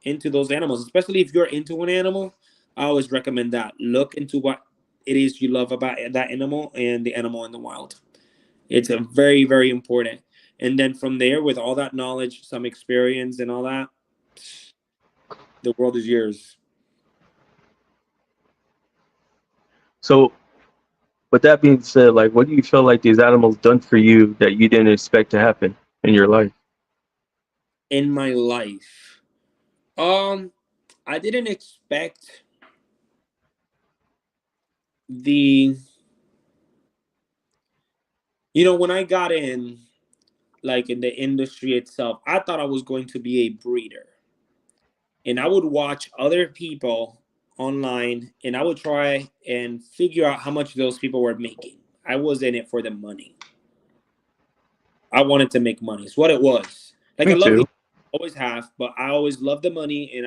into those animals. Especially if you're into an animal, I always recommend that look into what it is you love about that animal and the animal in the wild. It's a very very important. And then from there, with all that knowledge, some experience, and all that, the world is yours. So, with that being said, like, what do you feel like these animals done for you that you didn't expect to happen in your life? In my life, um, I didn't expect the when I got in, like in the industry itself, I thought I was going to be a breeder. And I would watch other people online and I would try and figure out how much those people were making. I was in it for the money. I wanted to make money. It's what it was. Like I Me love the too. always have, but I always loved the money, and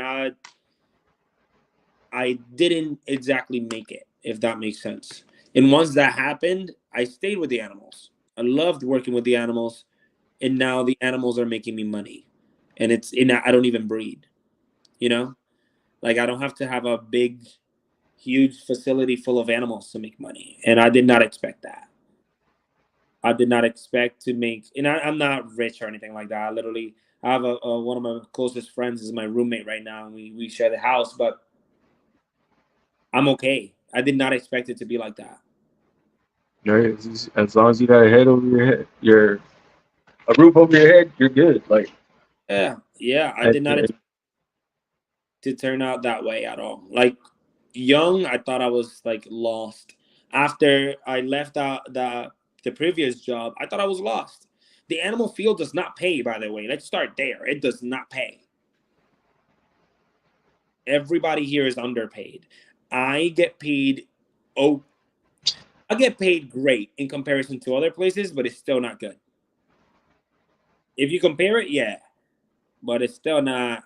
I didn't exactly make it, if that makes sense. And once that happened, I stayed with the animals. I loved working with the animals, and now the animals are making me money. And I don't even breed, you know? Like I don't have to have a big, huge facility full of animals to make money. And I did not expect that. I did not expect to make, and I'm not rich or anything like that. I literally, I have one of my closest friends is my roommate right now, and we share the house, but I'm okay. I did not expect it to be like that. Right? As long as you got a head over your head, a roof over your head, you're good. Like, Yeah, yeah. I I, did not expect to turn out that way at all. Like young, I thought I was like lost. After I left out the previous job, I thought I was lost. The animal field does not pay, by the way. Let's start there. It does not pay. Everybody here is underpaid. I get paid. Oh, I get paid great in comparison to other places, but it's still not good. If you compare it, yeah, but it's still not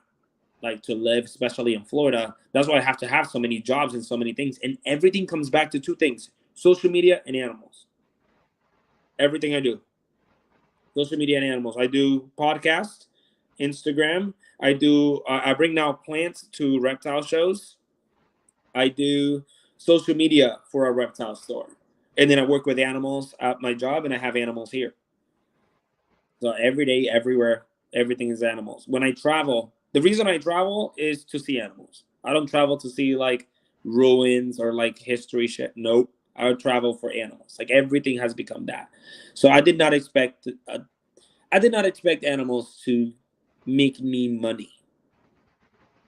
like to live, especially in Florida. That's why I have to have so many jobs and so many things. And everything comes back to two things: social media and animals. Everything I do, social media and animals. I do podcasts, Instagram. I bring now plants to reptile shows. I do social media for a reptile store. And then I work with animals at my job, and I have animals here. So every day, everywhere, everything is animals. When I travel, the reason I travel is to see animals. I don't travel to see like ruins or like history shit. Nope. I would travel for animals. Like everything has become that. So I did not expect animals to make me money.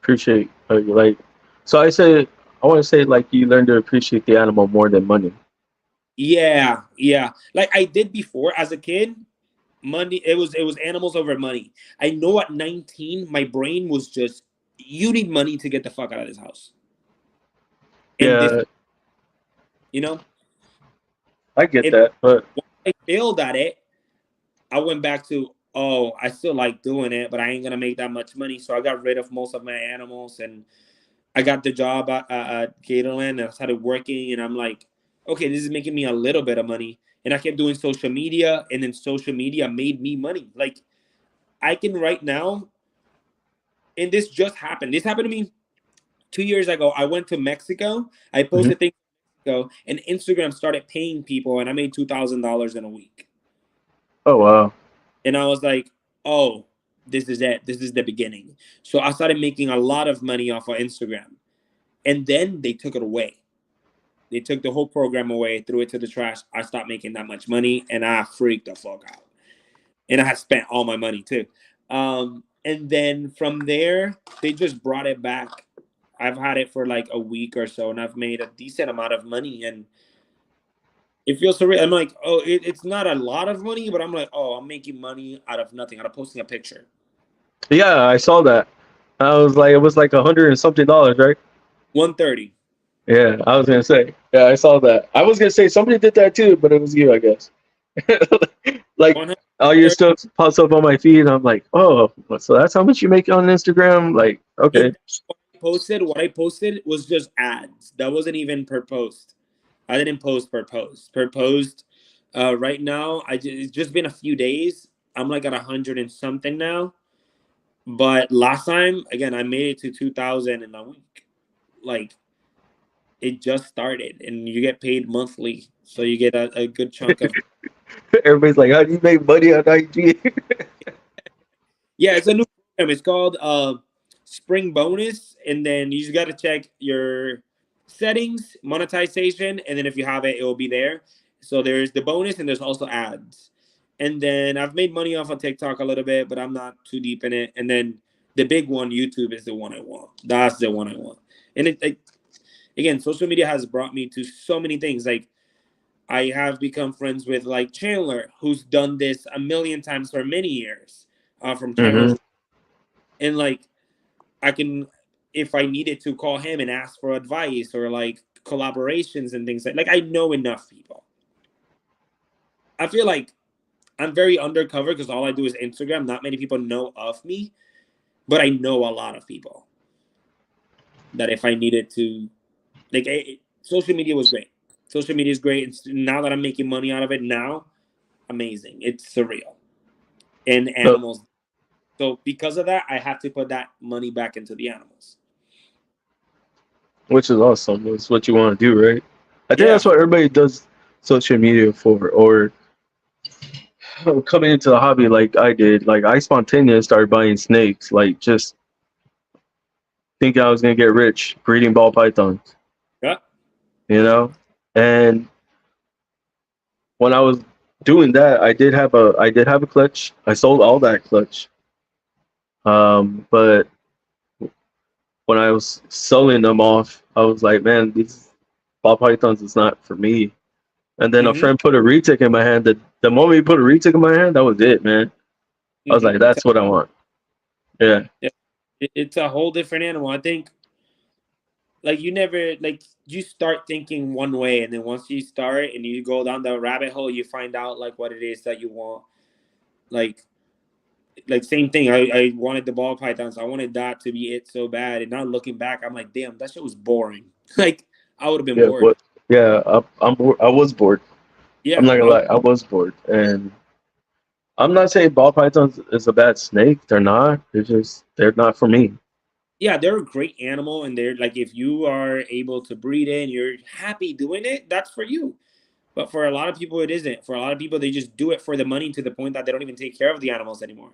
appreciate like. So I want to say like you learn to appreciate the animal more than money. Yeah, yeah. Like I did before as a kid. Money. It was animals over money. I know at 19, my brain was just, you need money to get the fuck out of this house. And this, Yeah, you know, I get and that, but once I failed at it, I went back to, oh, I still like doing it, but I ain't gonna make that much money. So I got rid of most of my animals, and I got the job at Gatorland, and I started working, and I'm like, okay, this is making me a little bit of money. And I kept doing social media, and then social media made me money. Like I can right now, and this just happened. This happened to me 2 years ago. I went to Mexico. I mhm. posted things in Mexico, and Instagram started paying people, and I made $2,000 in a week. Oh wow, And I was like, oh, this is it. This is the beginning. So I started making a lot of money off of Instagram. And then they took it away. They took the whole program away, threw it to the trash. I stopped making that much money, and I freaked the fuck out. And I had spent all my money too. And then from there, they just brought it back. I've had it for like a week or so, and I've made a decent amount of money. And it feels surreal. I'm like, oh, it's not a lot of money, but I'm like, oh, I'm making money out of nothing, out of posting a picture. yeah, I saw that. I was like, it was like $100 and something, right? 130. Yeah, I was gonna say. Yeah, I saw that. I was gonna say somebody did that too, but it was you, I guess. Like all your 130. stuff pops up on my feed, and I'm like, oh, so that's how much you make on Instagram? Like, And okay, that's what I posted, what I posted was just ads. That wasn't even per post. I didn't post per post. Per post, right now, it's just been a few days. I'm like at 100 and something now. But last time, again, I made it to 2,000 in a week. Like, it just started, and you get paid monthly, so you get a good chunk of. Everybody's like, how do you make money on IG? Yeah, it's a new program. It's called Spring Bonus, and then you just got to check your settings, monetization, and then if you have it, it will be there. So there's the bonus, and there's also ads. And then I've made money off of TikTok a little bit, but I'm not too deep in it. And then the big one, YouTube, is the one I want. That's the one I want. And again, social media has brought me to so many things. Like, I have become friends with like Chandler, who's done this a million times for many years, from Hmm. Chandler's, and like I can, if I needed to, call him and ask for advice or like collaborations and things like I know enough people. I feel like I'm very undercover because all I do is Instagram. Not many people know of me, but I know a lot of people that if I needed to, like, social media was great. Social media is great. Now that I'm making money out of it now, amazing. It's surreal. And So, animals. So because of that, I have to put that money back into the animals. which is awesome. It's what you want to do, right? I think Yeah. that's what everybody does social media for, or coming into the hobby like I did. Like I spontaneously started buying snakes, like just thinking I was gonna get rich breeding ball pythons, Yeah. you know. And when I was doing that, I did have a clutch. I sold all that clutch. But when I was selling them off, I was like, man, these ball pythons is not for me. And then a Mm-hmm. friend put a retic in my hand. The moment he put a retic in my hand, that was it, man. I was like, Mm-hmm. that's what I want. Yeah. Yeah. It's a whole different animal. I think like you never like you start thinking one way, and then once you start and you go down the rabbit hole, you find out like what it is that you want. Like same thing. I wanted the ball pythons. I wanted that to be it so bad. And now looking back, I'm like, damn, that shit was boring. Like I would have been Yeah. bored. But yeah, I was bored. I'm Yeah. not gonna lie, I was bored. And I'm not saying ball pythons is a bad snake. They're not. They're not for me. Yeah, they're a great animal, and they're like if you are able to breed it and you're happy doing it, that's for you. But for a lot of people, it isn't. For a lot of people, they just do it for the money to the point that they don't even take care of the animals anymore.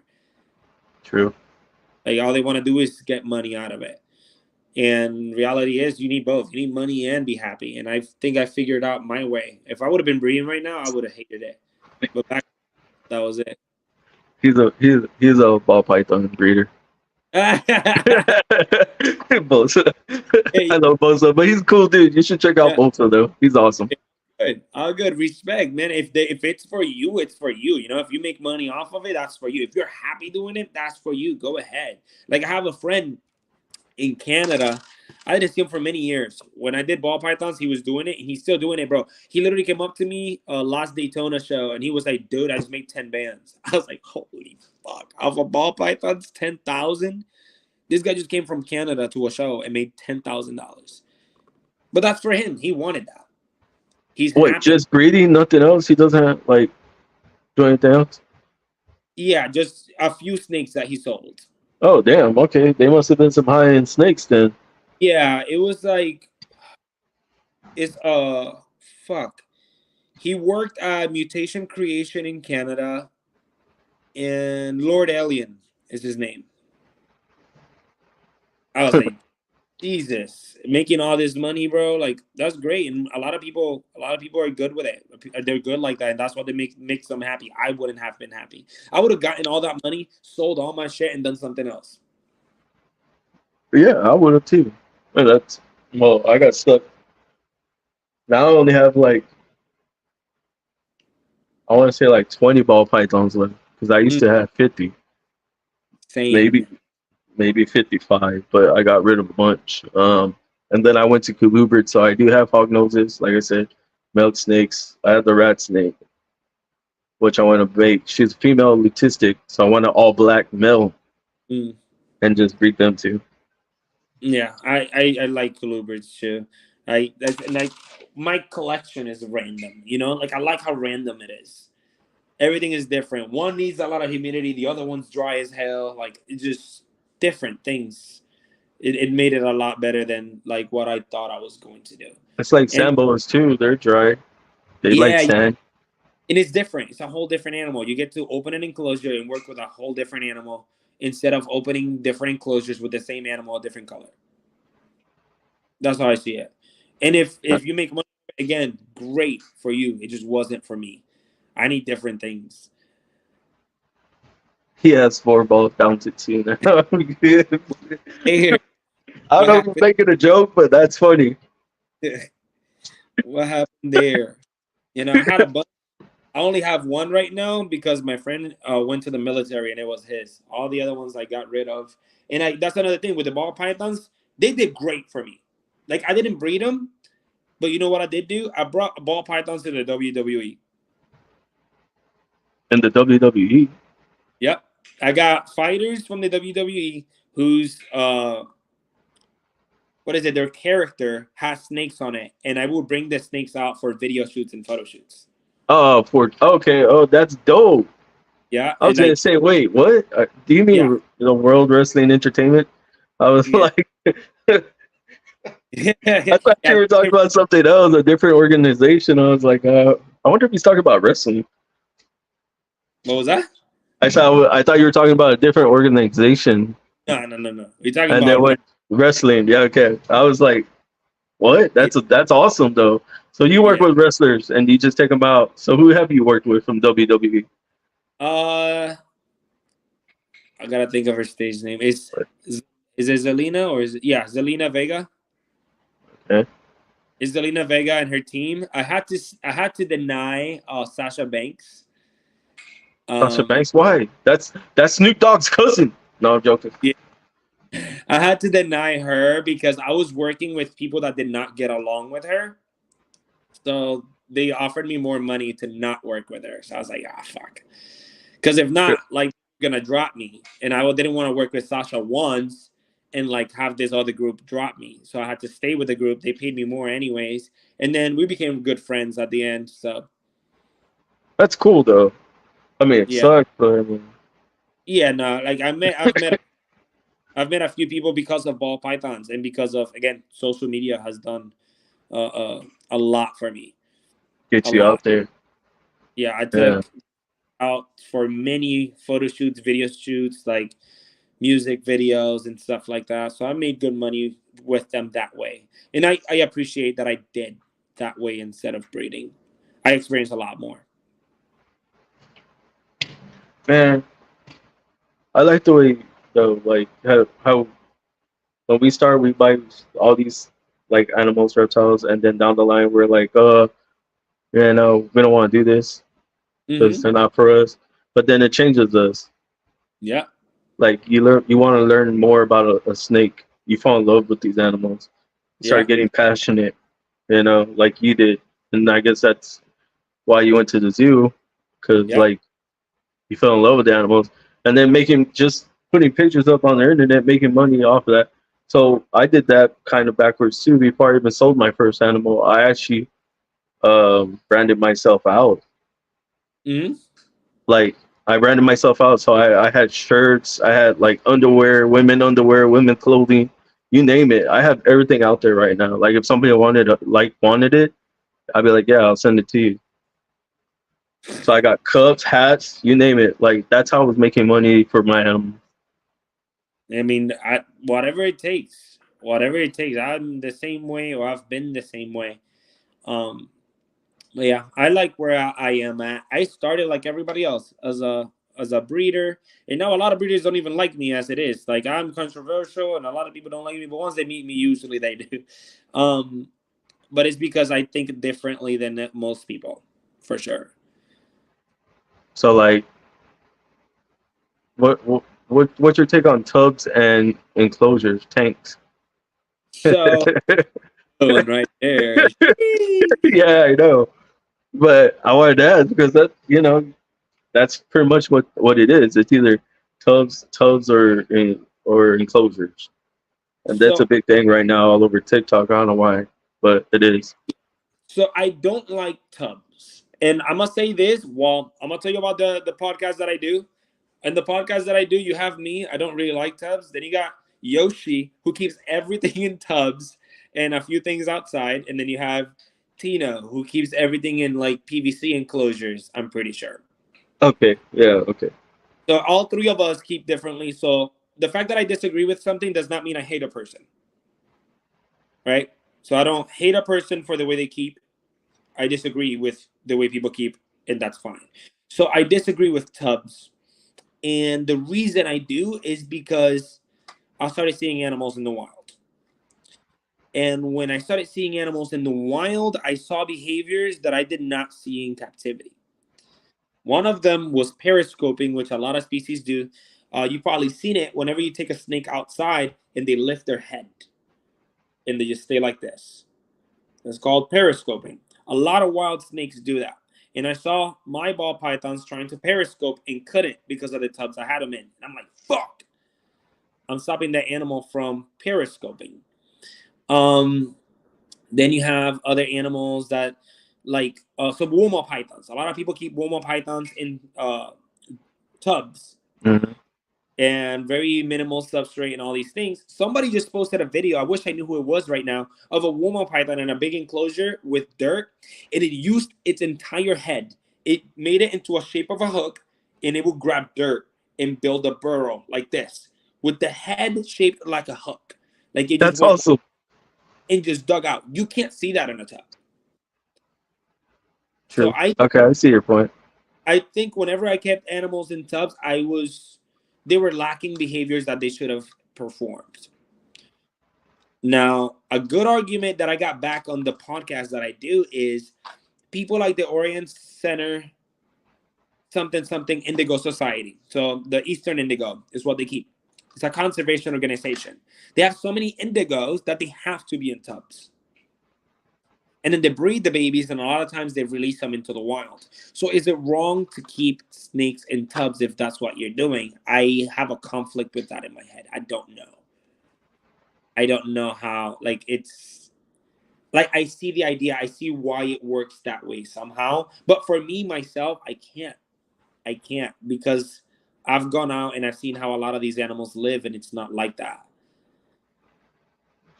True. Like all they want to do is get money out of it. And reality is, you need both. You need money and be happy. And I think I figured out my way. If I would have been breeding right now, I would have hated it. But back that was it. He's a ball python breeder. Bosa. Hey, I love Bosa, but he's a cool dude. You should check out yeah, Bosa though. He's awesome. good. All good. Respect, man. If it's for you, it's for you. You know, if you make money off of it, that's for you. If you're happy doing it, that's for you. Go ahead. Like I have a friend in Canada. I didn't see him for many years. When I did ball pythons, he was doing it, and he's still doing it, bro. He literally came up to me last Daytona show, and he was like, "Dude, I just made 10 bands." I was like, "Holy fuck!" Off of ball pythons, 10,000. This guy just came from Canada to a show and made $10,000. But that's for him. He wanted that. He's Wait, happy. just breeding, nothing else? He doesn't like do anything else? Yeah, just a few snakes that he sold. Oh damn, okay. They must have been some high end snakes then. Yeah, it was like it's fuck. He worked at Mutation Creation in Canada, and Lord Alien is his name. I was like, Jesus, making all this money, bro. Like that's great, and a lot of people are good with it. They're good like that, and that's what they makes them happy. I wouldn't have been happy. I would have gotten all that money, sold all my shit, and done something else. Yeah, I would have too. And that's well, I got stuck. Now I only have like I want to say like 20 ball pythons left because I used Mm, to have 50, same. maybe 55, but I got rid of a bunch. And then I went to colubrid, so I do have hog noses. Like I said, milk snakes. I have the rat snake, which I want to bake. She's a female lutistic, so I want an all black male Mm. and just breed them too. Yeah, I like colubrids too. And I my collection is random. You know, like I like how random it is. Everything is different. One needs a lot of humidity. The other one's dry as hell. Like it's just different things. It made it a lot better than like what I thought I was going to do. It's like And Sambos too. They're dry. They like yeah, sand. and it's different. It's a whole different animal. You get to open an enclosure and work with a whole different animal instead of opening different enclosures with the same animal, a different color. That's how I see it. And if you make money again, great for you. It just wasn't for me. I need different things. He has four balls down to two now. Hey, here, I don't what know if I'm happened? making a joke, but that's funny. What happened there? You know, I had a bunch. I only have one right now because my friend went to the military and it was his. All the other ones I got rid of. And that's another thing with the ball pythons. They did great for me. Like I didn't breed them, but you know what I did do? I brought ball pythons to the WWE. In the WWE, Yep. I got fighters from the WWE whose what is it? Their character has snakes on it, and I will bring the snakes out for video shoots and photo shoots. oh, for okay, oh, that's dope. Yeah, I was and gonna say, wait, what? Do you yeah, mean the World Wrestling Entertainment? I was yeah, like, yeah. I thought you were talking about something else, a different organization. I was like, I wonder if he's talking about wrestling. What was that? I thought you were talking about a different organization, No, no, no, no. We're talking and then about what? Wrestling. Yeah, okay. I was like, what? That's awesome though. So you work yeah. with wrestlers, and you just take them out. So who have you worked with from WWE? Uh, I gotta think of her stage name. Is it Zelina or is it Zelina Vega? Okay. Is Zelina Vega and her team? I had to deny Sasha Banks. Sasha Um, Banks. Why? That's Snoop Dogg's cousin. No, I'm joking. yeah, I had to deny her because I was working with people that did not get along with her. So they offered me more money to not work with her. So I was like, fuck. Because if not, like, gonna drop me, and I didn't want to work with Sasha once and like have this other group drop me. So I had to stay with the group. They paid me more anyways, and then we became good friends at the end. So That's cool though. I mean, it yeah, sucks, but I mean, yeah, no, like I've met a few people because of ball pythons and because of again social media has done a lot for me, get a you out lot. there. Yeah, I Yeah. took out for many photo shoots, video shoots, like music videos and stuff like that. So I made good money with them that way. And I appreciate that I did that way instead of breeding. I experienced a lot more. Man, I like the way though, like how when we start, we buy all these like animals, reptiles, and then down the line, we're like, yeah, no, we don't want to do this because Mm-hmm. they're not for us. But then it changes us. Yeah. Like you want to learn more about a snake. You fall in love with these animals. You start Yeah. getting passionate, like you did. And I guess that's why you went to the zoo, because Yeah. like you fell in love with the animals, and then making just putting pictures up on the internet, making money off of that. So I did that kind of backwards too. Before I even sold my first animal, I actually branded myself out. Mm-hmm. Like I branded myself out. So I had shirts, I had like underwear, women clothing, you name it. I have everything out there right now. Like if somebody wanted it, I'd be like, yeah, I'll send it to you. So I got cups, hats, you name it. Like that's how I was making money for my I mean, whatever it takes. Whatever it takes. I'm the same way or I've been the same way. Um But yeah, I like where I am at. I started like everybody else as a breeder, and now a lot of breeders don't even like me as it is. Like I'm controversial, and a lot of people don't like me. But once they meet me, usually they do. Um, but it's because I think differently than most people, for sure. So like, what's your take on tubs and enclosures, tanks? So one right there. Yeah, I know, but I wanted to ask because that's pretty much what it is. It's either tubs or enclosures. and that's a So big thing right now all over TikTok. I don't know why, but it is. I don't like tubs. And I must say this, well, I'm gonna tell you about the podcast that I do. And the podcast that I do, you have me. I don't really like tubs. Then you got Yoshi, who keeps everything in tubs and a few things outside. And then you have Tina, who keeps everything in like PVC enclosures, I'm pretty sure. Okay, yeah, okay. So all three of us keep differently. So the fact that I disagree with something does not mean I hate a person, right? So I don't hate a person for the way they keep. I disagree with the way people keep, and that's fine. So I disagree with tubs. And the reason I do is because I started seeing animals in the wild. And when I started seeing animals in the wild, I saw behaviors that I did not see in captivity. One of them was periscoping, which a lot of species do. You've probably seen it whenever you take a snake outside and they lift their head and they just stay like this. It's called periscoping. A lot of wild snakes do that. And I saw my ball pythons trying to periscope and couldn't because of the tubs I had them in. And I'm like, fuck. I'm stopping that animal from periscoping. Um, then you have other animals that, like some Woma pythons. A lot of people keep Woma pythons in tubs Hmm. and very minimal substrate and all these things. Somebody just posted a video. I wish I knew who it was right now, of a Woma python in a big enclosure with dirt, and it used its entire head. It made it into a shape of a hook, and it would grab dirt and build a burrow like this, with the head shaped like a hook. Like it just That's went also and just dug out. You can't see that in a tub. So true. Okay, I see your point. I think whenever I kept animals in tubs, they were lacking behaviors that they should have performed. Now, a good argument that I got back on the podcast that I do is people like the Orient Center something something Indigo Society. So the Eastern Indigo is what they keep. It's a conservation organization. They have so many indigos that they have to be in tubs. And then they breed the babies, and a lot of times they release them into the wild. So is it wrong to keep snakes in tubs if that's what you're doing? I have a conflict with that in my head. I don't know. I don't know how, like, it's like I see the idea, I see why it works that way somehow. But for me, myself, I can't. I can't because I've gone out and I've seen how a lot of these animals live, and it's not like that.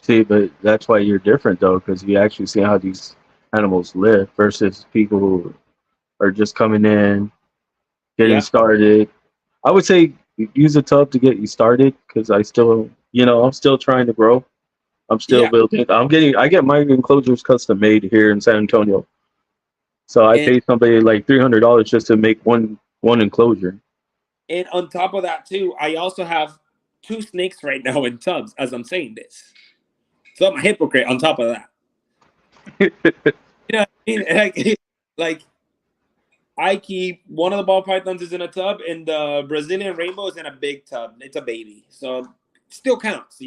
See, but that's why you're different though, because you actually see how these animals live versus people who are just coming in, getting Yeah. started. I would say use a tub to get you started because I still, I'm still trying to grow. I'm still Yeah. building. I get my enclosures custom made here in San Antonio. So I And paid somebody like $300 just to make one enclosure. and on top of that too, I also have two snakes right now in tubs as I'm saying this. So I'm a hypocrite on top of that. You know what I mean? Like I keep one of the ball pythons is in a tub, and the Brazilian rainbow is in a big tub. It's a baby, so still counts.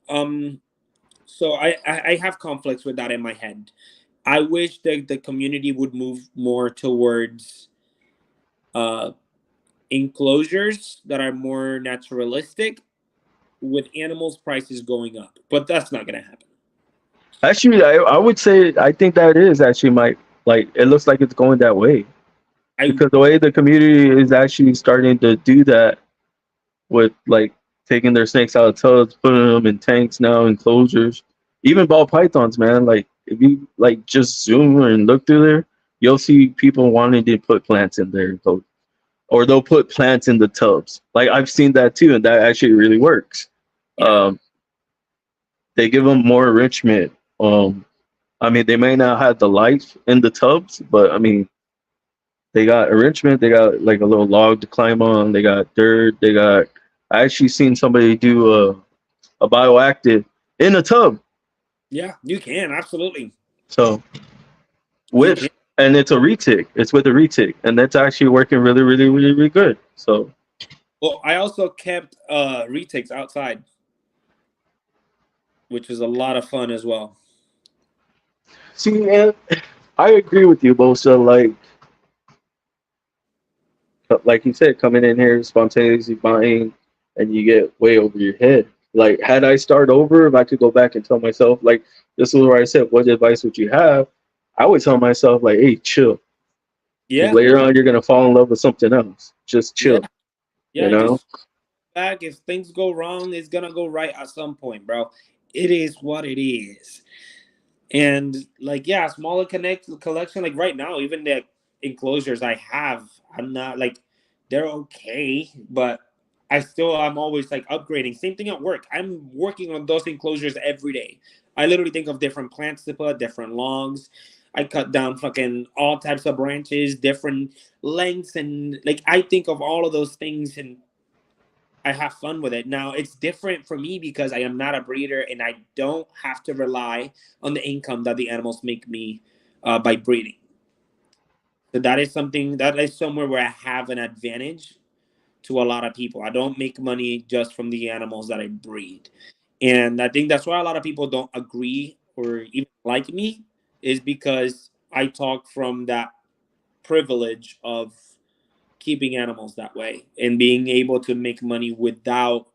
Um, so I have conflicts with that in my head. I wish that the community would move more towards uh, enclosures that are more naturalistic with animals prices going up, but that's not going to happen. Actually, I would say I think that is actually my like it looks like it's going that way I because the way the community is actually starting to do that with like taking their snakes out of tubs, putting them in tanks now, enclosures, even ball pythons, man. Like if you like just zoom and look through there, you'll see people wanting to put plants in their enclosures, or they'll put plants in the tubs. Like I've seen that too, and that actually really works. yeah Um, they give them more enrichment. I mean, they may not have the lights in the tubs, but I mean, they got enrichment. They got like a little log to climb on. They got dirt. They got. I actually seen somebody do a bioactive in a tub. yeah you can absolutely So you can. with and it's a retic. It's with a retic, and that's actually working really, really, really, really good. So Well, I also kept retakes outside, which is a lot of fun as well. see, and I agree with you, both. So like you said, coming in here spontaneously buying, and you get way over your head. Like, had I start over, if I could go back and tell myself, like, this is where I said, what advice would you have? I would tell myself, like, hey, chill. Because Yeah, later on, you're going to fall in love with something else. Just yeah, chill, you yeah. know? Just back. If things go wrong, it's gonna go right at some point, bro. It is what it is. And like, yeah, smaller connect collection. Like right now, even the enclosures I have, I'm not like they're okay, but I'm always like upgrading. Same thing at work. I'm working on those enclosures every day. I literally think of different plants to put, different logs. I cut down fucking all types of branches, different lengths, and like I think of all of those things and I have fun with it. Now it's different for me because I am not a breeder and I don't have to rely on the income that the animals make me by breeding. So that is something that is somewhere where I have an advantage to a lot of people. I don't make money just from the animals that I breed. And I think that's why a lot of people don't agree or even like me, is because I talk from that privilege of keeping animals that way and being able to make money without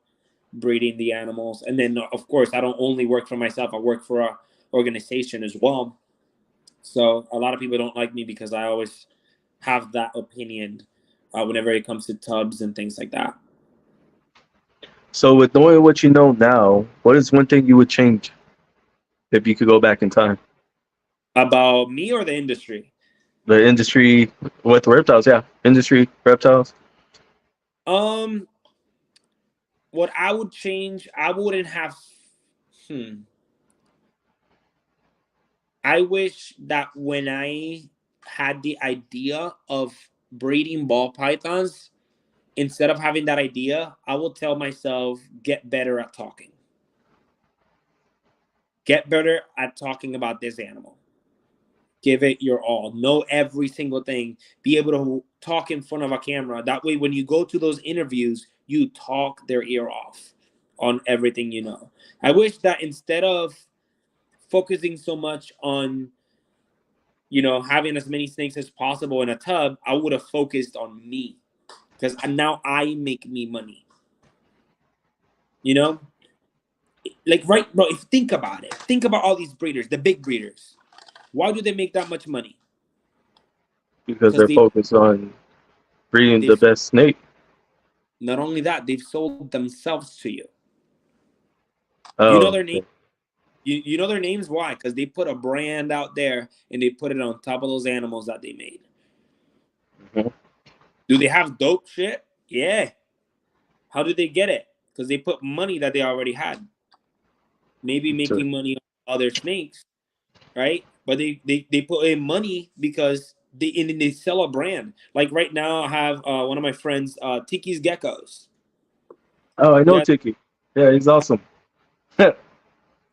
breeding the animals. And then, of course, I don't only work for myself, I work for a organization as well. So a lot of people don't like me because I always have that opinion whenever it comes to tubs and things like that. So, with knowing what you know now, what is one thing you would change if you could go back in time? About me or the industry? The industry with reptiles, yeah. Industry, reptiles. um what I would change, I wouldn't have. hmm I wish that when I had the idea of breeding ball pythons, instead of having that idea, I will tell myself, get better at talking. Get better at talking about this animal. Give it your all. Know every single thing. Be able to talk in front of a camera. That way, when you go to those interviews, you talk their ear off on everything you know. I wish that instead of focusing so much on, having as many snakes as possible in a tub, I would have focused on me because now I make me money. You know, like right, bro. If think about it, think about all these breeders, the big breeders. Why do they make that much money? Because Because they're focused on breeding the they've best snake. not only that, they've sold themselves to you. You know Oh, their name. okay. You know their names. Why? Because they put a brand out there and they put it on top of those animals that they made. Mhm. Do they have dope shit? Yeah. How did they get it? Because they put money that they already had. Maybe So- making money on other snakes, right? But they put in money because they sell a brand. Like right now, I have one of my friends, Tiki's Geckos. Oh, I know Yeah, Tiki. Yeah, he's awesome.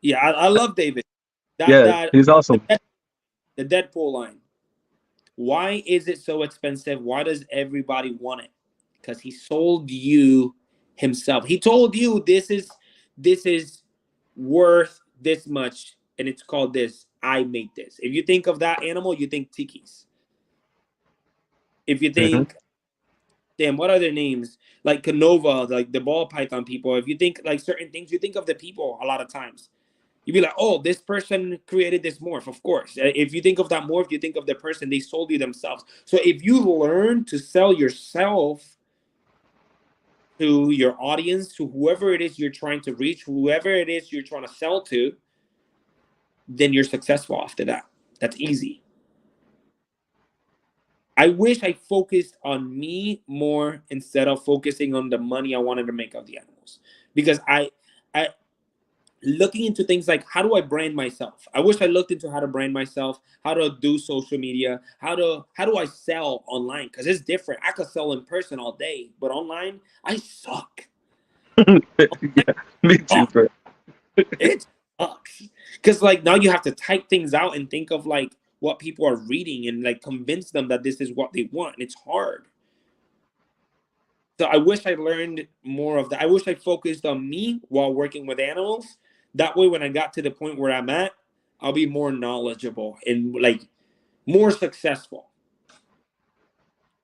yeah, I love David. That Yeah, that he's the, awesome. the Deadpool line. Why is it so expensive? Why does everybody want it? Because he sold you himself. He told you this is worth this much, and it's called this. I made this. If you think of that animal, you think Tiki's. If you Hmm. think, damn, what are their names? Like Canova, like the ball python people. If you think like certain things, you think of the people a lot of times. You'd be like, oh, this person created this morph. Of course. If you think of that morph, you think of the person, they sold you themselves. So if you learn to sell yourself to your audience, to whoever it is you're trying to reach, whoever it is you're trying to sell to, then you're successful after that. That's easy. I wish I focused on me more instead of focusing on the money I wanted to make of the animals. Because I looking into things like, how do I brand myself? I wish I looked into how to brand myself, how to do social media, how do I sell online? Because it's different. I could sell in person all day, but online I suck. Yeah, me too, Oh, bro. it sucks. Because like now you have to type things out and think of like what people are reading and like convince them that this is what they want. And it's hard. So I wish I learned more of that. I wish I focused on me while working with animals. That way, when I got to the point where I'm at, I'll be more knowledgeable and like more successful.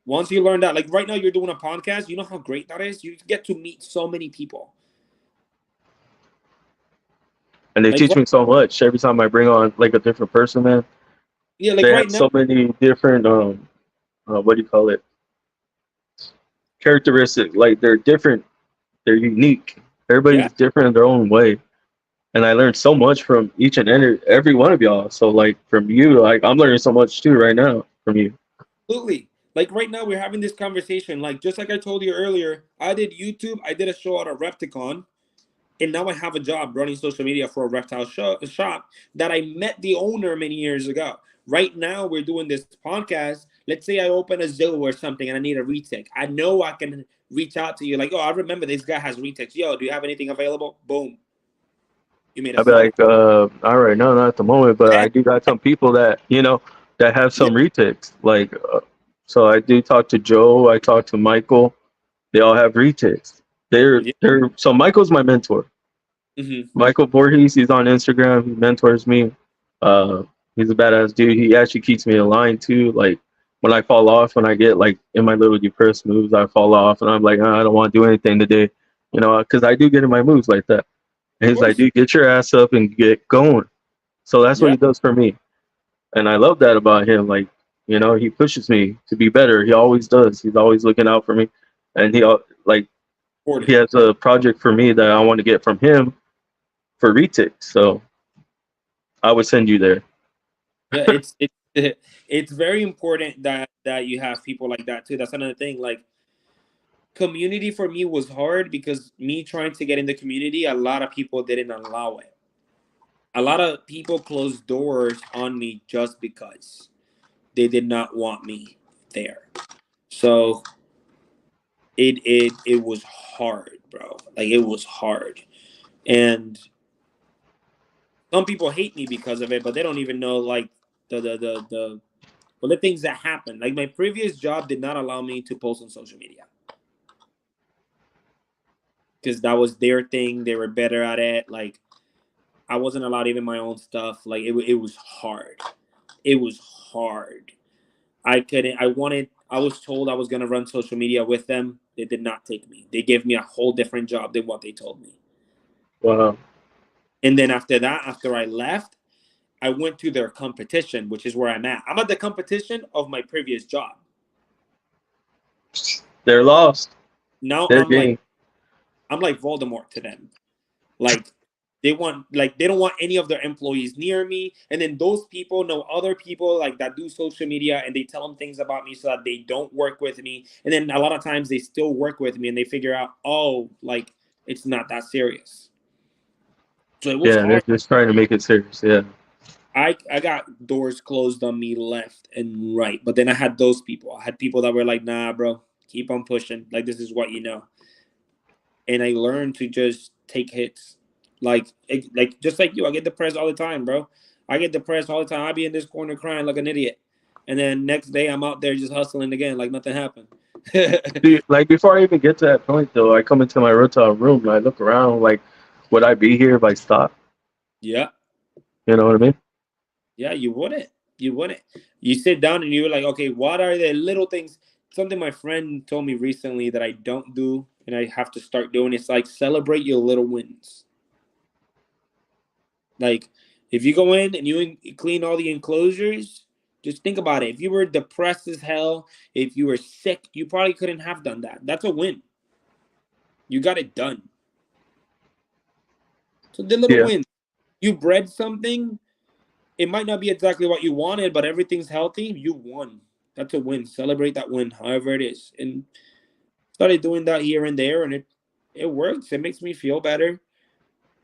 Once you learn that, like right now, you're doing a podcast. You know how great that is. You get to meet so many people. and they Like teach right, me so much every time I bring on like a different person, man. yeah, like They have right now, so many different what do you call it, characteristics. Like they're different, they're unique. yeah, Everybody's different in their own way, and I learned so much from each and every one of y'all. So like from you, like I'm learning so much too right now from you. absolutely. Like right now, we're having this conversation. Like just like I told you earlier, I did YouTube. I did a show at a Repticon, and now I have a job running social media for a reptile shop that I met the owner many years ago. Right now, we're doing this podcast. Let's say I open a zoo or something and I need a retic. I know I can reach out to you like, oh, I remember this guy has retics. Yo, do you have anything available? Boom, you made a I'd be sale. like, all right, no, not at the moment, but Yeah, I do got some people that that have yeah, some retakes. Like, so I do talk to Joe. I talk to Michael. They all have retakes. yeah. They're so Michael's my mentor. Mm-hmm. Michael Voorhees, he's on Instagram. He mentors me. Uh, he's a badass dude. He actually keeps me in line too. Like when I fall off, when I get like in my little depressed moves, I fall off, and I'm like, I don't want to do anything today, because I do get in my moves like that. And Of he's like, course. dude, get your ass up and get going. So that's what Yeah, he does for me, and I love that about him. Like, he pushes me to be better. He always does. He's always looking out for me, and like support he it. has a project for me that I want to get from him for retics. So I would send you there. Yeah, it's it's very important that you have people like that too. That's another thing. Like community for me was hard because me trying to get in the community, a lot of people didn't allow it. A lot of people closed doors on me just because they did not want me there. So it was hard, bro. Like it was hard. And some people hate me because of it, but they don't even know like the well the things that happened. Like my previous job did not allow me to post on social media because that was their thing. They were better at it. Like I wasn't allowed even my own stuff. Like it was hard. It was hard. I couldn't. I wanted. I was told I was gonna run social media with them. They did not take me. They gave me a whole different job than what they told me. Wow. And then after that, after I left, I went to their competition, which is where I'm at. I'm at the competition of my previous job. They're lost. Now They're game. I'm like Voldemort to them. Like they don't want any of their employees near me. And then those people know other people like that do social media and they tell them things about me so that they don't work with me. And then a lot of times they still work with me and they figure out, oh, like it's not that serious. So it was Yeah, they're hard. just trying to make it serious. Yeah. I got doors closed on me left and right. But then I had those people. I had people that were like, nah, bro, keep on pushing. Like this is what you know. And I learned to just take hits. Like just like you, I get depressed all the time, bro. I get depressed all the time. I be in this corner crying like an idiot, and then next day I'm out there just hustling again, like nothing happened. See, like before I even get to that point, though, I come into my reptile room and I look around. Like, would I be here if I stopped? Yeah, You know what I mean? yeah, you wouldn't. You wouldn't. You sit down and you're like, okay, what are the little things? Something my friend told me recently that I don't do, and I have to start doing. It's like celebrate your little wins. Like if you go in and you clean all the enclosures, just think about it. If you were depressed as hell, if you were sick, you probably couldn't have done that. That's a win. You got it done. So the little Yeah. wins. You bred something. It might not be exactly what you wanted, but everything's healthy. You won. That's a win. Celebrate that win, however it is. And started doing that here and there, and it works. It makes me feel better.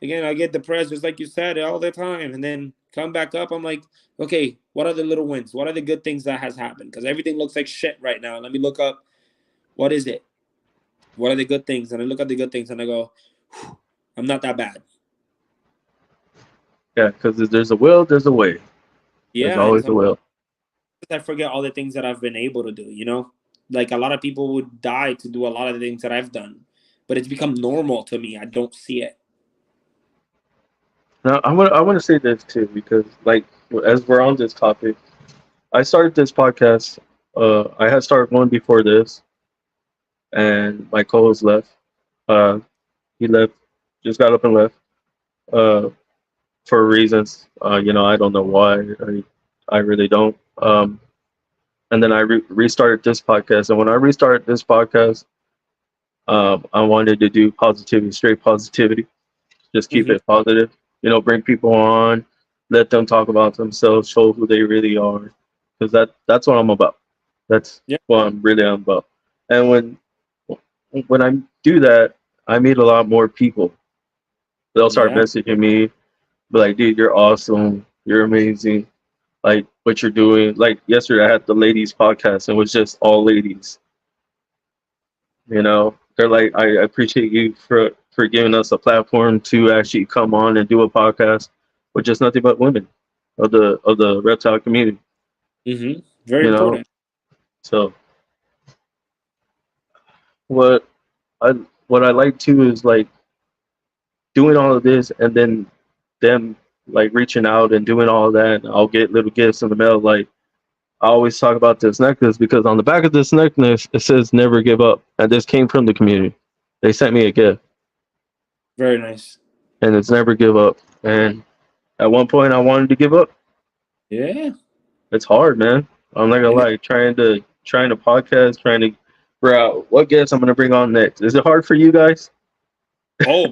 Again, I get depressed, just like you said, all the time, and then come back up. I'm like, okay, what are the little wins? What are the good things that has happened? Because everything looks like shit right now. Let me look up what is it? What are the good things? And I look at the good things and I go, I'm not that bad. Yeah. Because if there's a will, there's a way. There's Yeah, and always a sometimes will. I forget all the things that I've been able to do. Like a lot of people would die to do a lot of the things that I've done, but it's become normal to me. I don't see it. Now, I want to say this too because, like, as we're on this topic, I started this podcast. I had started one before this, and my co-host left. Uh, he left, just got up and left. Uh, for reasons. I don't know why. I really don't. And then I restarted this podcast. And when I restarted this podcast, I wanted to do positivity, straight positivity. Just keep Mm-hmm. it positive. Bring people on, let them talk about themselves, show who they really are, because that's what I'm about. That's Yeah. what I'm really about. And when I do that, I meet a lot more people. They'll start Yeah. messaging me, be like, "Dude, you're awesome. You're amazing. Like what you're doing." Like yesterday, I had the ladies podcast, and it was just all ladies. They're like, "I appreciate you for giving us a platform to actually come on and do a podcast with just nothing but women of the reptile community." Mm-hmm. Very You know, important. so what I what I like too is like doing all of this, and then them like reaching out and doing all of that. And I'll get little gifts in the mail. Like I always talk about this necklace because on the back of this necklace it says "Never give up," and this came from the community. They sent me a gift, Very nice. and it's "Never give up." And at one point, I wanted to give up. Yeah. It's hard, man. I'm not gonna And lie. Trying to podcast, trying to figure out what guests I'm gonna bring on next. Is it hard for you guys? oh,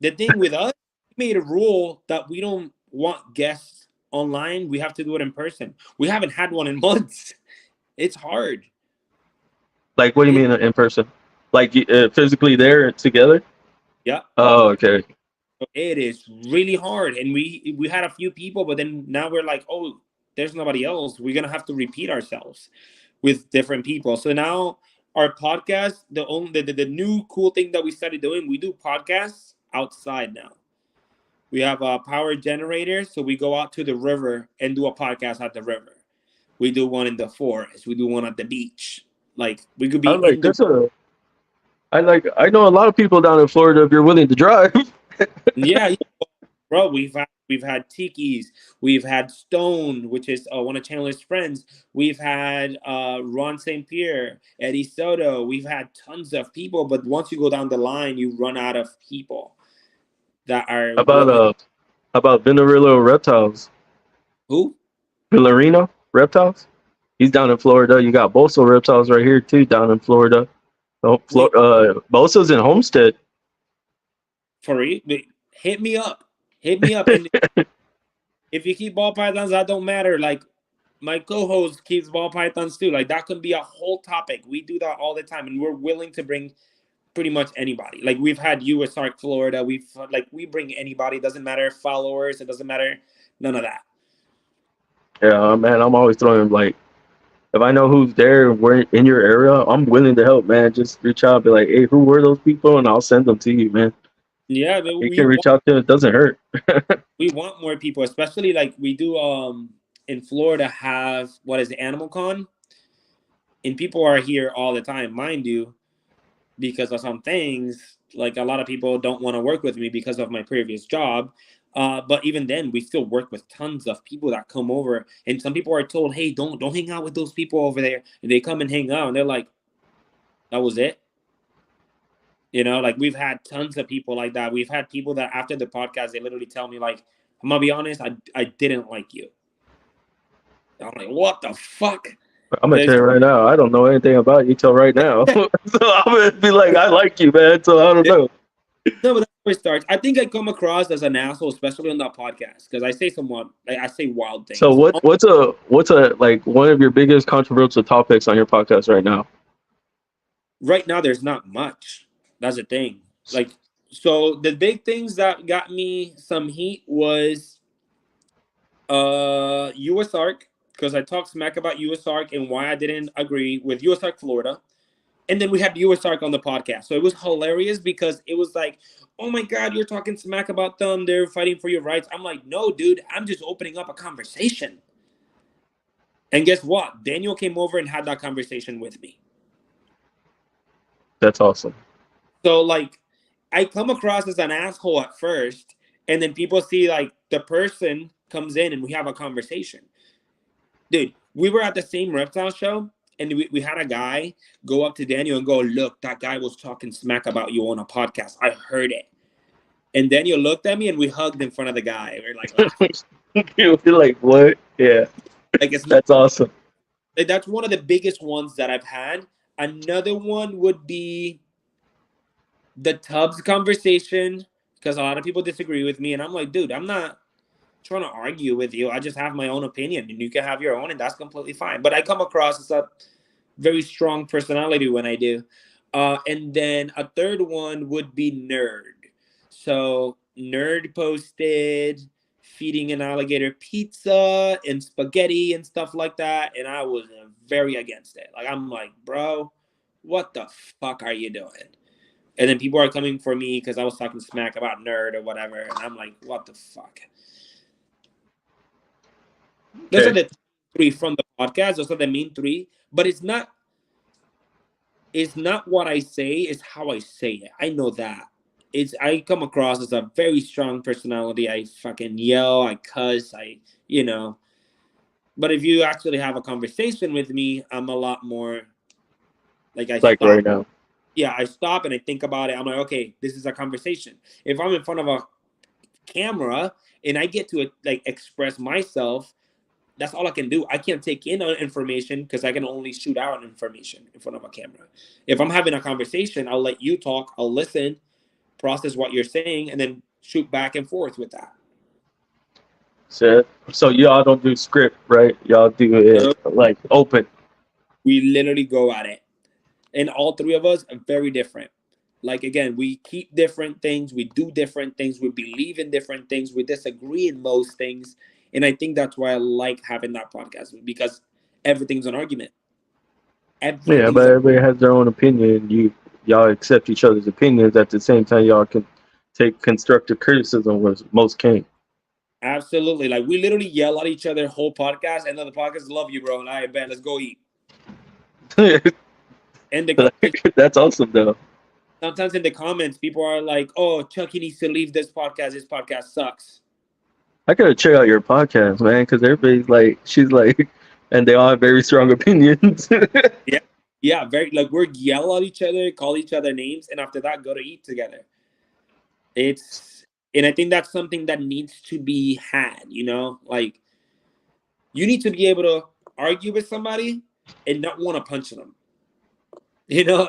the thing with us, we made a rule that we don't want guests online. We have to do it in person. We haven't had one in months. It's hard. Like, what do you It mean in person? Like physically there together? Yeah. Oh, okay. It is really hard, and we had a few people, but then now we're like, oh, there's nobody else. We're gonna have to repeat ourselves with different people. So now our podcast, the new cool thing that we started doing, we do podcasts outside now. We have a power generator, so we go out to the river and do a podcast at the river. We do one in the forest. We do one at the beach. Like we could I be like in the this. I know a lot of people down in Florida. If you're willing to drive, yeah, yeah. Bro, we've had Tiki's, we've had Stone, which is one of Chandler's friends. We've had Ron St. Pierre, Eddie Soto. We've had tons of people, but once you go down the line, you run out of people that are about willing. Venerillo reptiles, Who? Villarino reptiles. He's down in Florida. You got Boso reptiles right here too, down in Florida. Oh, Wait, Boso's in Homestead. for real? Wait, hit me up. Hit me up. And if you keep ball pythons, that don't matter. Like my co-host keeps ball pythons too. Like that could be a whole topic. We do that all the time, and we're willing to bring pretty much anybody. Like we've had usark Florida. We bring anybody. It doesn't matter followers. It doesn't matter none of that. Yeah, man. I'm always throwing like if I know who's there, we're in your area, I'm willing to help, man. Just reach out, be like, "Hey, who were those people?" And I'll send them to you, man. Yeah, but You can reach out to them. It doesn't hurt. we want more people, especially like we do in Florida have what is the Animal Con, and people are here all the time, mind you, because of some things. Like a lot of people don't want to work with me because of my previous job. But even then, we still work with tons of people that come over, and some people are told, "Hey, don't hang out with those people over there." And they come and hang out, and they're like, "That was it." Like we've had tons of people like that. We've had people that after the podcast, they literally tell me like, "I'm gonna be honest, I didn't like you." I'm like, "What the fuck?" I'm gonna tell There's you right now. I don't know anything about you till right now, so I'm gonna be like, "I like you, man." So I don't know. no, but that's where it starts. I think I come across as an asshole, especially on that podcast, because I say somewhat like I say wild So things. what's a like one of your biggest controversial topics on your podcast right now? Right now, there's not much. That's the thing. Like, so the big things that got me some heat was USARK, because I talked smack about USARK and why I didn't agree with USARK Florida. And then we had USARK on the podcast. So it was hilarious because it was like, oh my God, you're talking smack about them. They're fighting for your rights. I'm like, no, dude, I'm just opening up a conversation. And guess what? Daniel came over and had that conversation with me. That's awesome. So, like, I come across as an asshole at first, and then people see, like, the person comes in and we have a conversation. Dude, we were at the same reptile show, and we had a guy go up to Daniel and go, look, that guy was talking smack about you on a podcast. I heard it. And Daniel looked at me and we hugged in front of the guy. We are like laughing. You feel like what? Yeah, Like it's not that's awesome. like, that's one of the biggest ones that I've had. Another one would be the Tubbs conversation, because a lot of people disagree with me, and I'm like, dude, I'm not trying to argue with you. I just have my own opinion, and you can have your own, and that's completely fine. But I come across as a very strong personality when I do. And then a third one would be Nerd. So Nerd posted feeding an alligator pizza and spaghetti and stuff like that, and I was very against it. Like I'm like, bro, what the fuck are you doing? And then people are coming for me because I was talking smack about Nerd or whatever, and I'm like, what the fuck? Those are Okay. the three from the podcast. Those are the main three, but it's not what I say, it's how I say it. I know that. I come across as a very strong personality. I fucking yell, I cuss, But if you actually have a conversation with me, I'm a lot more like I Like stop. right now. Yeah, I stop and I think about it. I'm like, okay, this is a conversation. If I'm in front of a camera and I get to like express myself, that's all I can do. I can't take in information because I can only shoot out information in front of a camera. If I'm having a conversation, I'll let you talk, I'll listen, process what you're saying, and then shoot back and forth with that. So y'all don't do script, right? Y'all do it like open. We literally go at it. And all three of us are very different. Like, again, we keep different things, we do different things, we believe in different things, we disagree in most things. And I think that's why I like having that podcast, because everything's an argument. Yeah, Everything's but a everybody has their own opinion. Y'all accept each other's opinions. At the same time, y'all can take constructive criticism, where most can't. Absolutely. Like we literally yell at each other whole podcast, and then the podcast, love you, bro. And I bet let's go eat. And the That's awesome, though. sometimes in the comments, people are like, "Oh, Chucky needs to leave this podcast. This podcast sucks." I gotta check out your podcast, man, because everybody's like, she's like, and they all have very strong opinions. Yeah, yeah. Very like we're yell at each other, call each other names, and after that, go to eat together. And I think that's something that needs to be had. Like you need to be able to argue with somebody and not want to punch them.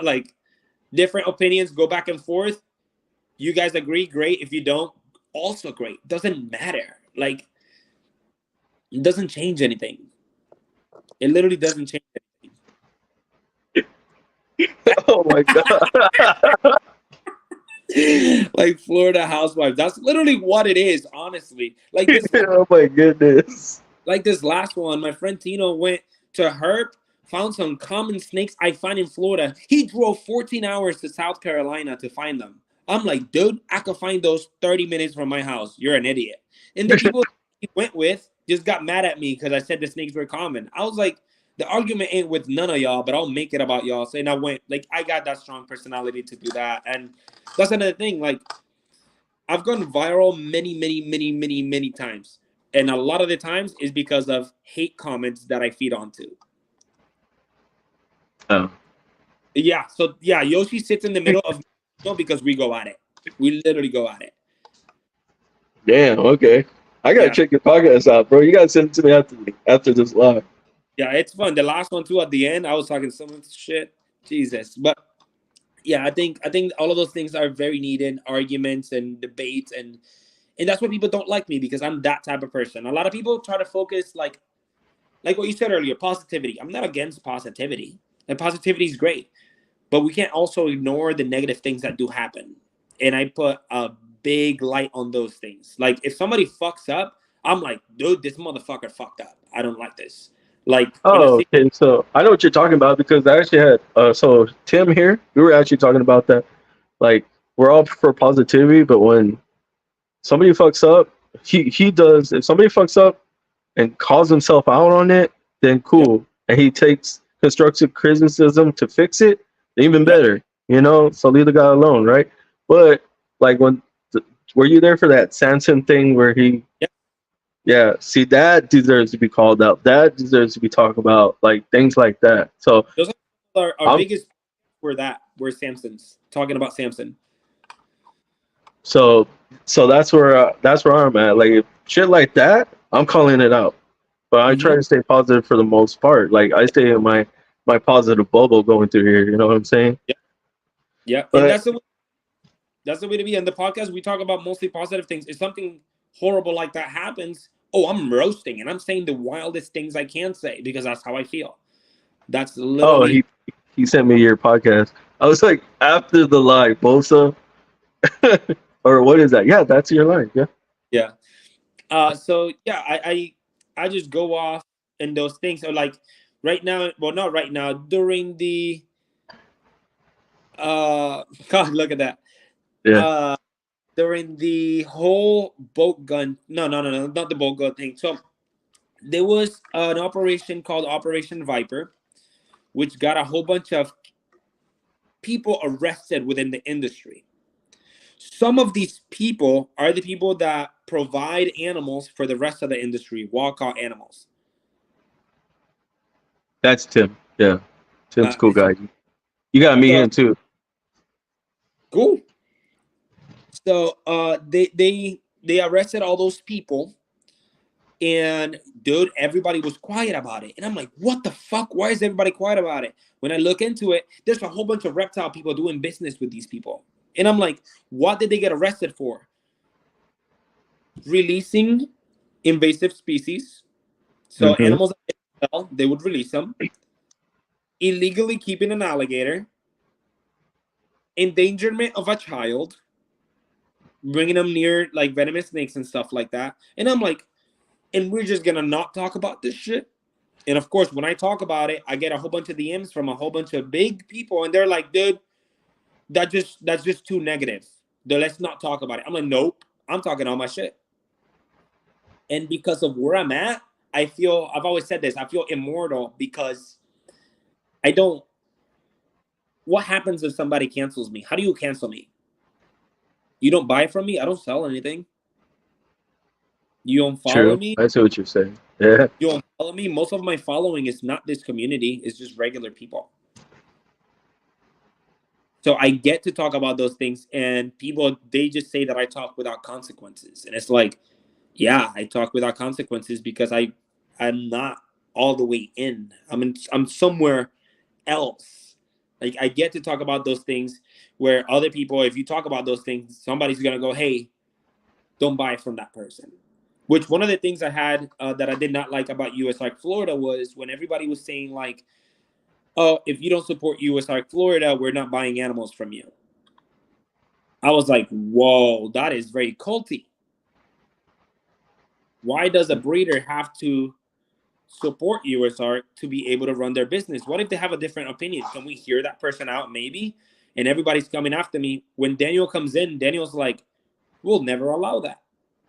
Like different opinions go back and forth. You guys agree, great. If you don't, also great. Doesn't matter. Like it doesn't change anything. It literally doesn't change anything. Oh my god. Like Florida housewives. That's literally what it is, honestly. Like this Oh my goodness. last one, my friend Tino went to Herp, found some common snakes I find in Florida. He drove 14 hours to South Carolina to find them. I'm like, dude, I could find those 30 minutes from my house. You're an idiot. And the people he went with just got mad at me because I said the snakes were common. I was like, the argument ain't with none of y'all, but I'll make it about y'all. So, and I went, like, I got that strong personality to do that. And that's another thing. Like, I've gone viral many, many, many, many, many times. And a lot of the times is because of hate comments that I feed onto. Oh. Yeah. So, yeah, Yoshi sits in the middle of because we go at it. We literally go at it. Damn, okay. I gotta check your podcast out, bro. You gotta send it to me after this live. Yeah, it's fun. The last one too, at the end, I was talking so much shit. Jesus. But yeah, I think all of those things are very needed, arguments and debates, and that's why people don't like me, because I'm that type of person. A lot of people try to focus like what you said earlier, positivity. I'm not against positivity. And positivity is great. But we can't also ignore the negative things that do happen. And I put a big light on those things. Like if somebody fucks up, I'm like, dude, this motherfucker fucked up. I don't like this. Like in a Oh, okay. So I know what you're talking about because I actually had so Tim here, we were actually talking about that. Like we're all for positivity, but when somebody fucks up, he does. If somebody fucks up and calls himself out on it, then cool, Yep. and he takes constructive criticism to fix it, even Yep. better. So leave the guy alone, right? But like were you there for that Samson thing where he? Yep. Yeah, see, that deserves to be called out. That deserves to be talked about, like things like that. So Those are our I'm biggest. We're Samson's talking about Samson. so So that's where I'm at. Like if shit like that, I'm calling it out. But I Mm-hmm. try to stay positive for the most part. Like I stay in my positive bubble going through here. You know what I'm saying? Yeah, yeah, and But that's the way to be. On the podcast, we talk about mostly positive things. If something horrible like that happens, oh, I'm roasting and I'm saying the wildest things I can say because that's how I feel. That's oh, literally he sent me your podcast. I was like after the live, Bosa, or what is that? Yeah, that's your line. Yeah. yeah. So yeah, I just go off in those things. So like right now, well, not right now. During the God, look at that. Yeah. Uh, During the whole boat gun. No, not the boat gun thing. So there was an operation called Operation Viper, which got a whole bunch of people arrested within the industry. Some of these people are the people that provide animals for the rest of the industry, wild caught animals. That's Tim. Yeah. Tim's Uh, cool guy. You got me so in too. cool. So they arrested all those people, and dude, everybody was quiet about it. And I'm like, what the fuck? Why is everybody quiet about it? When I look into it, there's a whole bunch of reptile people doing business with these people. And I'm like, what did they get arrested for? Releasing invasive species. So Hmm. animals that they sell, they would release them. Illegally keeping an alligator, endangerment of a child, bringing them near like venomous snakes and stuff like that. And I'm like, and we're just gonna not talk about this shit. And of course, when I talk about it, I get a whole bunch of DMs from a whole bunch of big people, and they're like, "Dude, that's just too negative. Let's not talk about it." I'm like, "Nope, I'm talking all my shit." And because of where I'm at, I feel I've always said this. I feel immortal because I don't. What happens if somebody cancels me? How do you cancel me? You don't buy from me. I don't sell anything. You don't follow True. me. I see what you're saying. Yeah. You don't follow me. Most of my following is not this community. It's just regular people. So I get to talk about those things, and people they just say that I talk without consequences, and it's like, yeah, I talk without consequences because I'm not all the way in. I'm somewhere else. Like I get to talk about those things where other people, if you talk about those things, somebody's gonna go, hey, don't buy from that person. Which one of the things I had that I did not like about USARK Florida was when everybody was saying like, oh, if you don't support USARK Florida, we're not buying animals from you. I was like, whoa, that is very culty. Why does a breeder have to support USARK to be able to run their business? What if they have a different opinion? Can we hear that person out maybe? And everybody's coming after me. When Daniel comes in, Daniel's like, we'll never allow that.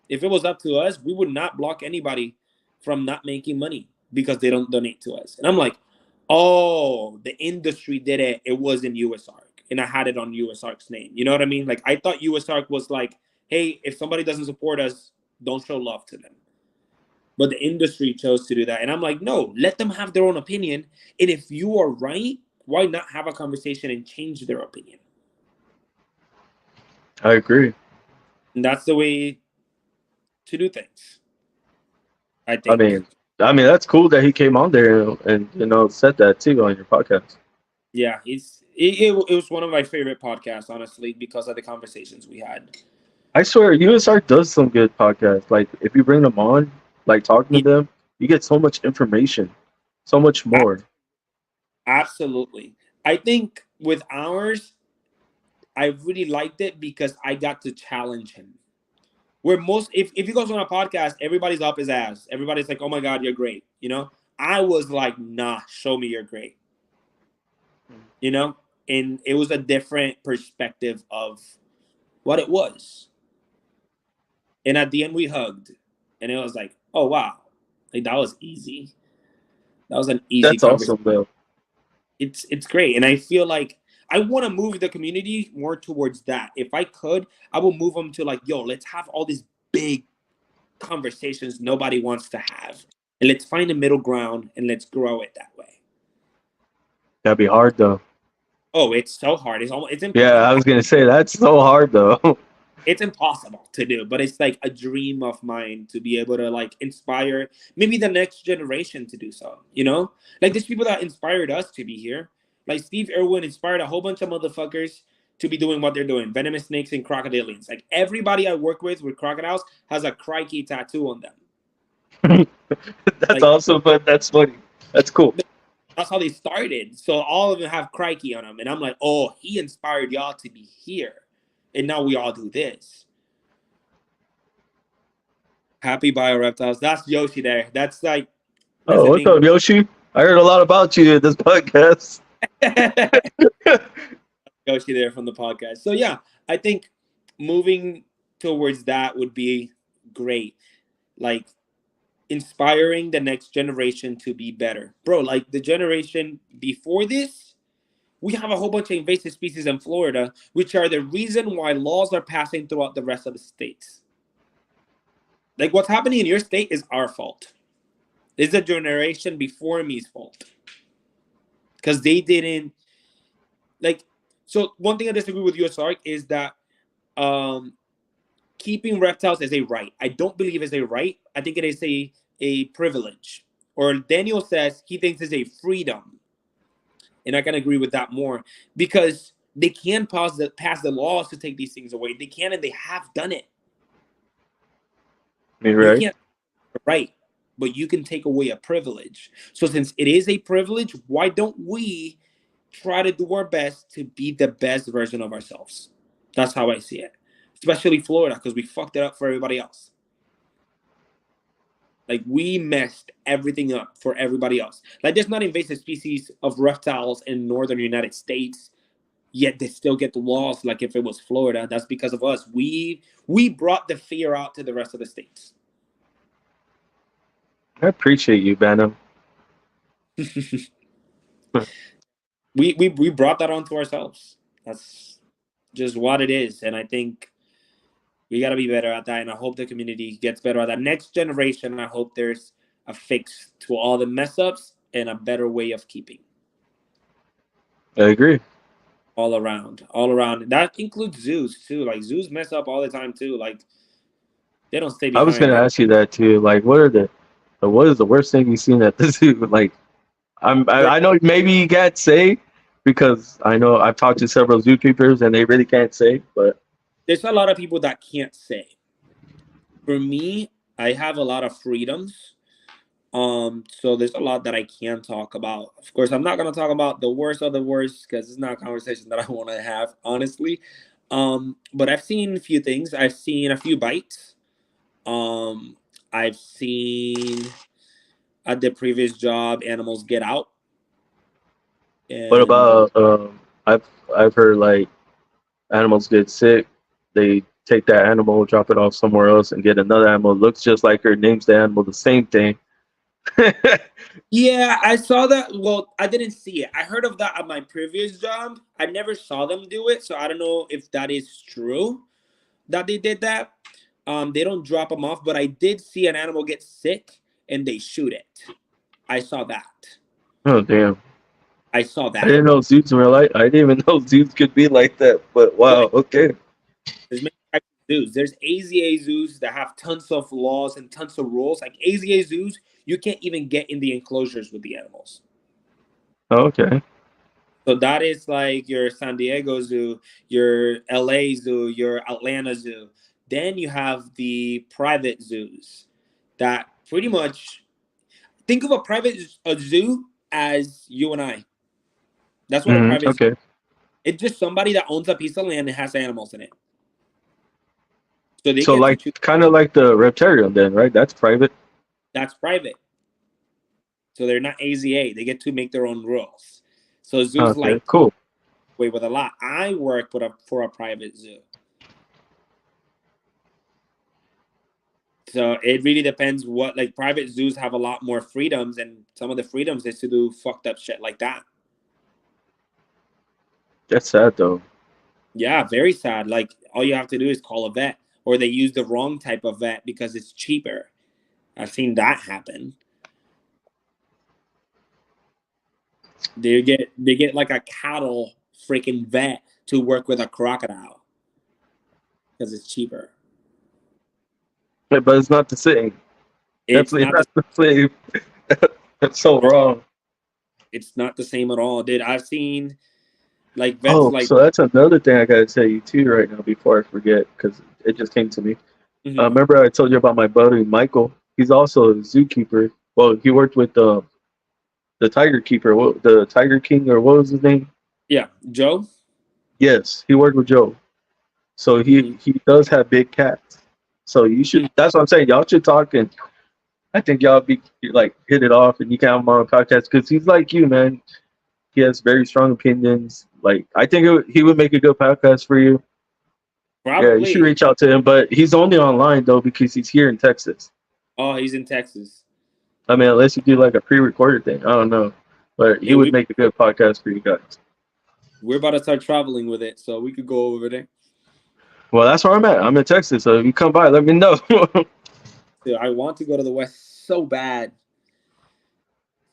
If it was up to us, we would not block anybody from not making money because they don't donate to us. And I'm like, oh, the industry did it. It wasn't USARK. And I had it on USARK's name. You know what I mean? Like, I thought USARK was like, hey, if somebody doesn't support us, don't show love to them. But the industry chose to do that. And I'm like, no, let them have their own opinion. And if you are right, why not have a conversation and change their opinion? I agree. And that's the way to do things, I I think. mean, that's cool that he came on there and said that too on your podcast. Yeah, it was one of my favorite podcasts, honestly, because of the conversations we had. I swear, USR does some good podcasts. Like if you bring them on, like talking to Yeah, them, you get so much information, so much more. absolutely. I think with ours, I really liked it because I got to challenge him. Where most, if he goes on a podcast, everybody's up his ass. Everybody's like, "Oh my god, you're great." You know, I was like, "Nah, show me you're great." You know, and it was a different perspective of what it was. And at the end, we hugged, and it was like, "Oh wow, like that was easy. That was an easy That's conversation." awesome, though. It's great, and I feel like I want to move the community more towards that. If I could, I will move them to like, yo, let's have all these big conversations nobody wants to have, and let's find a middle ground and let's grow it that way. That'd be hard, though. Oh, it's so hard. It's almost it's Yeah, I was gonna say that's so hard, though. It's impossible to do, but it's like a dream of mine to be able to like inspire maybe the next generation to do so. You know, like there's people that inspired us to be here. Like Steve Irwin inspired a whole bunch of motherfuckers to be doing what they're doing, venomous snakes and crocodilians. Like everybody I work with crocodiles has a crikey tattoo on them. That's Like awesome, but that's funny. That's cool. that's how they started. So all of them have crikey on them, and I'm like, oh, he inspired y'all to be here, and now we all do this. Happy BioReptiles. That's Yoshi there. That's like Oh, what's listening. up, Yoshi? I heard a lot about you in this podcast. Yoshi there from the podcast. So yeah, I think moving towards that would be great. Like inspiring the next generation to be better. Bro, like the generation before this, we have a whole bunch of invasive species in Florida, which are the reason why laws are passing throughout the rest of the states. Like what's happening in your state is our fault. It's the generation before me's fault. Because they didn't like. So one thing I disagree with usark is that keeping reptiles is a right. I don't believe it's a right. I think it is a privilege. Or Daniel says he thinks it's a freedom. And I can agree with that more because they can pass the laws to take these things away. They can and they have done it. You're You right. can't right, but you can take away a privilege. So since it is a privilege, why don't we try to do our best to be the best version of ourselves? That's how I see it. Especially Florida, because we fucked it up for everybody else. Like we messed everything up for everybody else. Like there's not invasive species of reptiles in northern United States, yet they still get the laws. Like if it was Florida, that's because of us. We brought the fear out to the rest of the states. I appreciate you, Banham. We brought that onto ourselves. That's just what it is, and I think we got to be better at that. And I hope the community gets better at that. Next generation, I hope there's a fix to all the mess ups and a better way of keeping. I agree. All around, all around. That includes zoos too. Like zoos mess up all the time too. Like they don't stay I was behind. gonna ask you that too. Like, what is the worst thing you've seen at the zoo? Like, I know maybe you can't say because I know I've talked to several zookeepers and they really can't say, but There's a lot of people that can't say. For me, I have a lot of freedoms. So there's a lot that I can talk about. Of course, I'm not gonna talk about the worst of the worst because it's not a conversation that I want to have, honestly. But I've seen a few things. I've seen a few bites. I've seen at the previous job animals get out, what and about I've heard like animals get sick, they take that animal, drop it off somewhere else, and get another animal looks just like her, names the animal the same thing. yeah, I saw that. Well, I didn't see it. I heard of that at my previous job. I never saw them do it, so I don't know if that is true that they did that. They don't drop them off, but I did see an animal get sick and they shoot it. I saw that. Oh damn! I saw I that. didn't know zoos were like. I didn't even know zoos could be like that. But Well, wow, okay. there's many types of zoos. There's AZA zoos that have tons of laws and tons of rules. Like AZA zoos, you can't even get in the enclosures with the animals. Okay. So that is like your San Diego Zoo, your LA Zoo, your Atlanta Zoo. Then you have the private zoos that pretty much think of a private zoo as you and I. That's what a private zoo. Okay. It's just somebody that owns a piece of land and has animals in it. So they So get to like choose. kind of like the reptarium then, right? That's private. That's private. So they're not AZA. They get to make their own rules. So zoos Okay. like Cool. away with a lot. I work for a private zoo. So it really depends what like private zoos have a lot more freedoms, and some of the freedoms is to do fucked up shit like that. That's sad though. Yeah, very sad. Like all you have to do is call a vet, or they use the wrong type of vet because it's cheaper. I've seen that happen. They get like a cattle freaking vet to work with a crocodile. because it's cheaper. Yeah, but it's not the same. It's Definitely not the not the same. That's so wrong. it's not the same at all, dude. I've seen like vets Oh, like. so that's another thing I gotta tell you too right now before I forget because it just came to me. Mhm. Remember I told you about my buddy Michael? He's also a zookeeper. Well, he worked with the tiger keeper, the Tiger King, or what was his name? Yeah, Joe. Yes, he worked with Joe. So Hmm. he does have big cats. So you should. That's what I'm saying. Y'all should talk, and I think y'all be like hit it off, and you can have him on a podcast because he's like you, man. He has very strong opinions. Like I think he would make a good podcast for you. Yeah, you should Probably. reach out to him, but he's only online though because he's here in Texas. Oh, he's in Texas. I mean, unless you do like a pre-recorded thing, I don't know, but he Yeah, would make a good podcast for you guys. we're about to start traveling with it, so we could go over there. Well, that's where I'm at. I'm in Texas, so if you come by, let me know. So I want to go to the West so bad.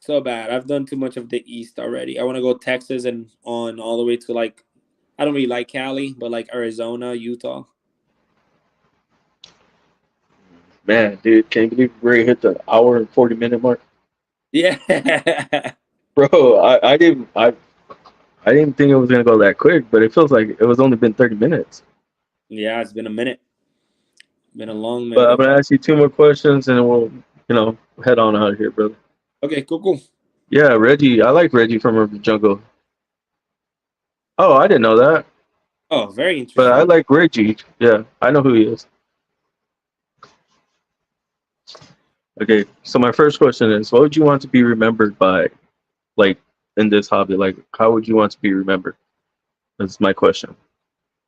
So bad. I've done too much of the East already. I want to go Texas and on all the way to like, I don't really like Cali, but like Arizona, Utah. Man, dude, can you believe we already hit the hour and 40 minute mark? Yeah. Bro, I didn't think it was gonna go that quick, but it feels like it was only been 30 minutes. Yeah, it's been a minute. Been a long But I'm minute. gonna ask you two more questions, and then we'll, head on out of here, brother. Okay, cool, cool. Yeah, Reggie. I like Reggie from Urban Jungle. Oh, I didn't know that, Oh, very but I interesting. like Reggie. Yeah, I know who he is. Okay, so my first question is, what would you want to be remembered by, like, in this hobby? Like, how would you want to be remembered? That's my question.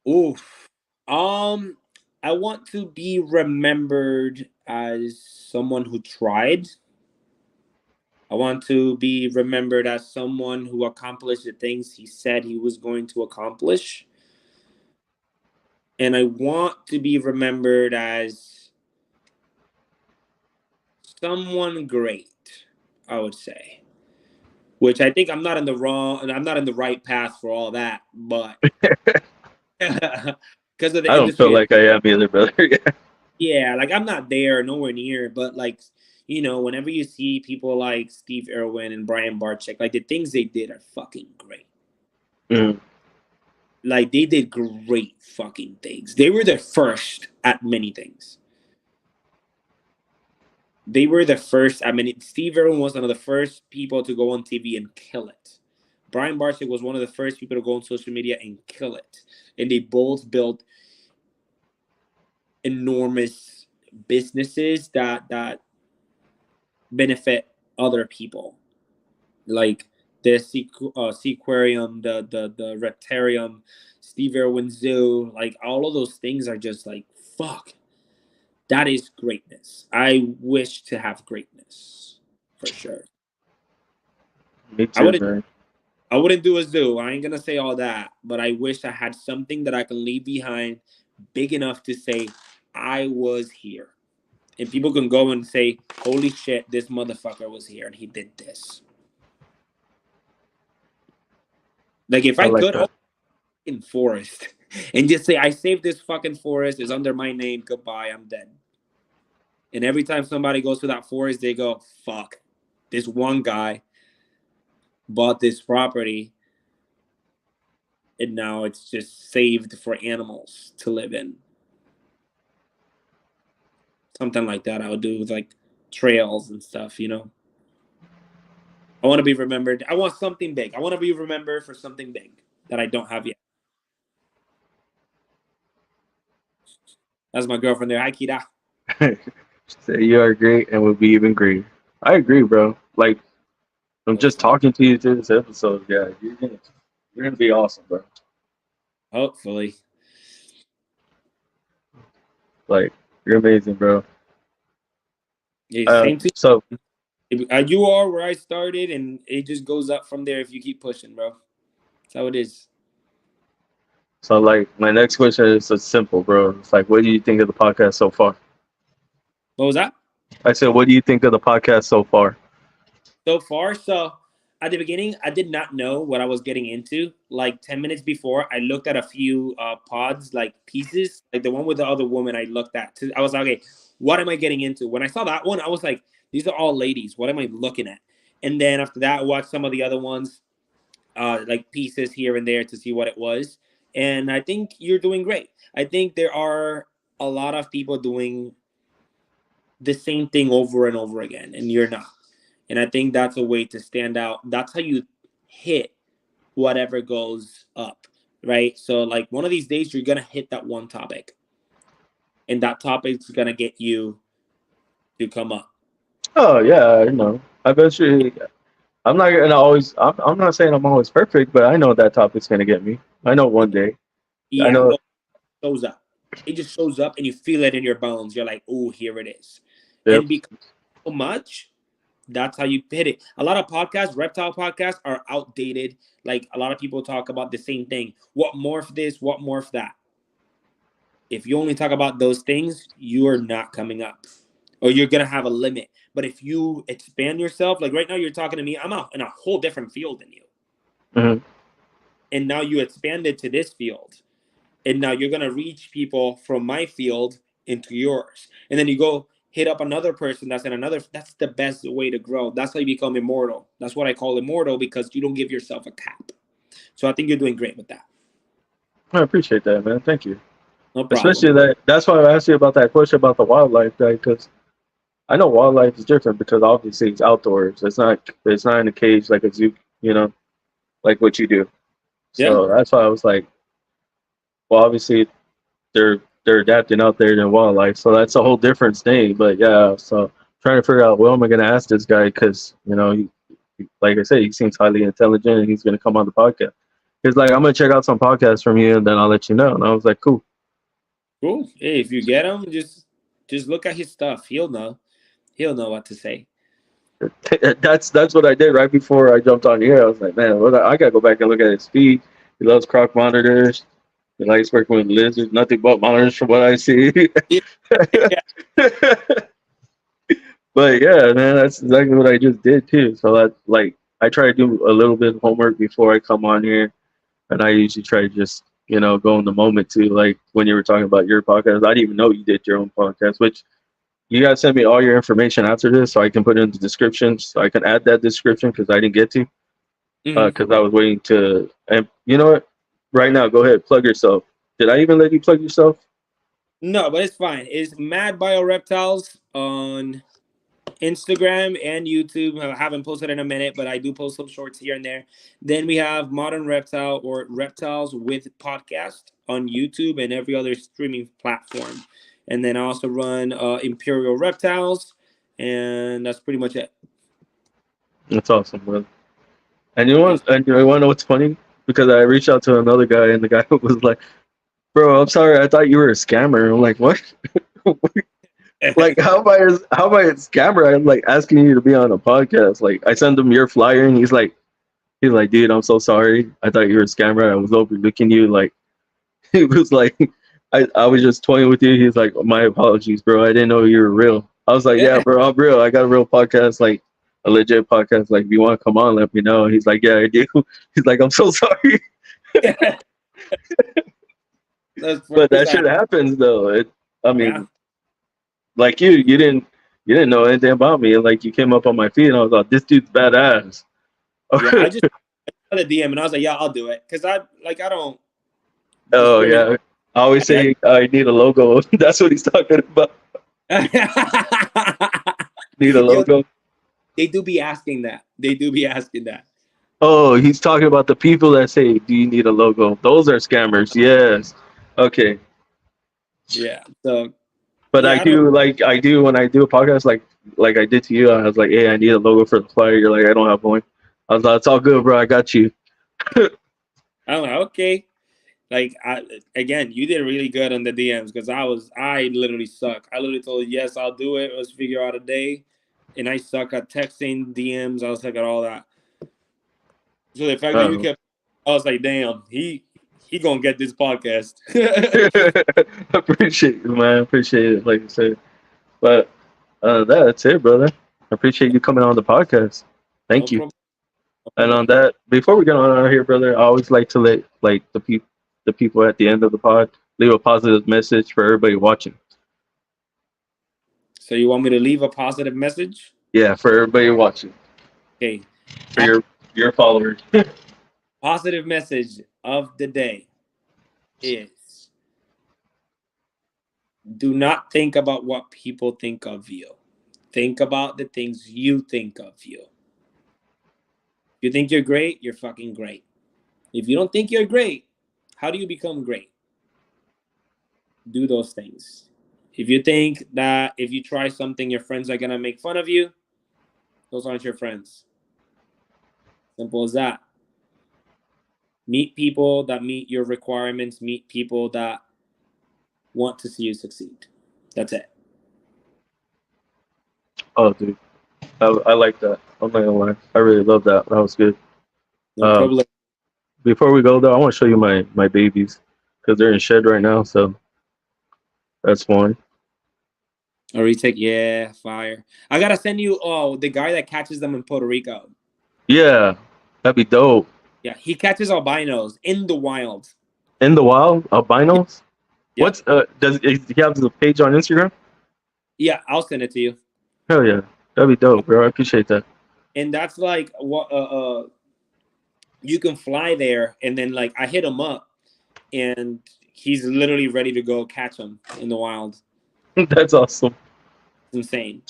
Oof. Um, I want to be remembered as someone who tried. I want to be remembered as someone who accomplished the things he said he was going to accomplish. And I want to be remembered as someone great, I would say. Which I think I'm not in the wrong and I'm not in the right path for all that, but because of the I don't feel industry. like I am either, brother. Yeah. Yeah, like I'm not there, nowhere near, but like, whenever you see people like Steve Irwin and Brian Barczyk, like the things they did are fucking great. Mm. Like they did great fucking things. They were the first at many things. They were the first. I mean, Steve Irwin was one of the first people to go on TV and kill it. Brian Barczyk was one of the first people to go on social media and kill it. And they both built enormous businesses that benefit other people, like the Seaquarium, the Reptarium, Steve Irwin Zoo. Like all of those things are just like fuck. That is greatness. I wish to have greatness for sure. Me I too, wouldn't. man. I wouldn't do a zoo. I ain't gonna say all that, but I wish I had something that I can leave behind, big enough to say I was here, and people can go and say, "Holy shit, this motherfucker was here and he did this." Like if I I like could that. in forest and just say I saved this fucking forest, is under my name, goodbye, I'm dead. And every time somebody goes to that forest, they go, "Fuck, this one guy bought this property, and now it's just saved for animals to live in." Something like that I would do with like trails and stuff. I want to be remembered. I want something big. I want to be remembered for something big that I don't have yet. That's my girlfriend there. Hi, Kira. Say you are great and will be even greater. I agree, bro. Like I'm just Hopefully. talking to you through this episode, yeah. You're gonna be awesome, bro. Hopefully. Like you're amazing, bro. Yeah, same to So you. You are where I started, and it just goes up from there if you keep pushing, bro. That's how it is. so like my next question is so simple, bro. It's like, what do you think of the podcast so far? What was that? I said, what do you think of the podcast so far? So far, so At the beginning, I did not know what I was getting into. Like 10 minutes before, I looked at a few pods, like pieces, like the one with the other woman. I looked at. I was like, okay, what am I getting into? When I saw that one, I was like, these are all ladies. What am I looking at? And then after that, I watched some of the other ones, like pieces here and there to see what it was. And I think you're doing great. I think there are a lot of people doing the same thing over and over again, and you're not. And I think that's a way to stand out. That's how you hit whatever goes up, right? So, like, one of these days, you're going to hit that one topic, and that topic's going to get you to come up. Oh yeah, you know. I bet you. I'm not gonna always. I'm not saying I'm always perfect, but I know that topic's gonna get me. I know one day. I Yeah, know. well, it shows up. It just shows up, and you feel it in your bones. You're like, oh, here it is. Yep. And because so much, that's how you hit it. A lot of podcasts, reptile podcasts, are outdated. Like, a lot of people talk about the same thing. What morph this? What morph that? If you only talk about those things, you are not coming up, or you're gonna have a limit. But if you expand yourself, like right now, you're talking to me, I'm out in a whole different field than you, Hmm. and now you expanded to this field, and now you're gonna reach people from my field into yours, and then you go hit up another person that's in another. That's the best way to grow. That's how you become immortal. That's what I call immortal, because you don't give yourself a cap. So I think you're doing great with that. I appreciate that, man. Thank you. No problem. Especially that. That's why I asked you about that question about the wildlife, right? Because I know wildlife is different because obviously it's outdoors. It's not. It's not in a cage like a zoo. You know, like what you do. Yeah. So that's why I was like, well, obviously they're adapting out there in wildlife, so that's a whole different thing. But yeah, so trying to figure out what am I going to ask this guy because like I said, he seems highly intelligent and he's going to come on the podcast. He's like, I'm going to check out some podcasts from you and then I'll let you know. And I was like, cool. Cool. Hey, if you get him, just look at his stuff. He'll know. He'll know what to say. That's what I did right before I jumped on here. I was like, man, I got to go back and look at his feed. He loves croc monitors. He likes working with lizards, nothing but monitors from what I see. Yeah. Yeah. But yeah, man, that's exactly what I just did too. So that like I try to do a little bit of homework before I come on here, and I usually try to just go in the moment too. Like when you were talking about your podcast, I didn't even know you did your own podcast. Which you gotta send me all your information after this, so I can put it in the description, so I can add that description because I didn't get to, Mhm. because I was waiting to. And you know what? Right now, go ahead, plug yourself. Did I even let you plug yourself? No, but it's fine. It's MadBioReptiles on Instagram and YouTube. I haven't posted in a minute, but I do post some shorts here and there. Then we have Modern Reptile, or Reptiles with Podcast, on YouTube and every other streaming platform. And then I also run Imperial Reptiles, and that's pretty much it. That's awesome, man. And you Yes. want and you want to know what's funny? Because I reached out to another guy, and the guy was like, "Bro, I'm sorry, I thought you were a scammer." I'm like, "What? Like, how am I a scammer? I'm like asking you to be on a podcast. Like, I send him your flyer, and he's like, dude, I'm so sorry. I thought you were a scammer. I was overlooking you. Like, he was like, I was just toying with you. He's like, my apologies, bro. I didn't know you were real. I was like, yeah, Yeah. bro, I'm real. I got a real podcast, like a legit podcast. Like, if you want to come on, let me know. He's like, yeah, I do. He's like, I'm so sorry. That's But first that time. shit happens though. I Yeah. mean, like you didn't know anything about me, and like you came up on my feed, and I was like, this dude's badass. Yeah. I just got a DM and I was like, yeah, I'll do it. Because I don't Oh discriminate. yeah, I always I, say I need a logo. That's what he's talking about. Need a Yo, logo. they do be asking that. They do be asking that. Oh, he's talking about the people that say, "Do you need a logo?" Those are scammers. Yes. Okay. Yeah. So But yeah, I don't. I do when I do a podcast like I did to you. I was like, "Hey, I need a logo for the flyer." You're like, "I don't have one." I was like, "It's all good, bro. I got you." I'm like, okay. Like, again, you did really good on the DMs, because I literally suck. I literally told you, yes, I'll do it. Let's figure out a day. And I suck at texting, DMs. I suck at all that. So the fact that you Um, kept, I was like, damn, he gonna get this podcast. appreciate you, man. Appreciate it. Like I said, but that's it, brother. I appreciate you coming on the podcast. No Thank you. problem. No And problem. on that, before we get on out of here, brother, I always like to let like the people at the end of the pod leave a positive message for everybody watching. So you want me to leave a positive message? Yeah, for everybody watching, Okay. for your followers. Positive message of the day is do not think about what people think of you. Think about the things you think of you. If you think you're great, you're fucking great. If you don't think you're great, how do you become great? Do those things. If you think that if you try something, your friends are gonna make fun of you, those aren't your friends. Simple as that. Meet people that meet your requirements, meet people that want to see you succeed. That's it. Oh, dude, I like that. I'm not gonna lie, I really love that. That was good. No Um, problem. before we go though, I want to show you my babies because they're in shed right now. So that's one. Or retake, yeah, fire. I gotta send you the guy that catches them in Puerto Rico. Yeah, that'd be dope. Yeah, he catches albinos in the wild. In the wild, Yeah, albinos. yeah, Does he have the page on Instagram? yeah. I'll send it to you. Hell yeah, that'd be dope, bro. I appreciate that. And that's like what you can fly there, and then like I hit him up, and he's literally ready to go catch them in the wild. That's awesome. It's insane.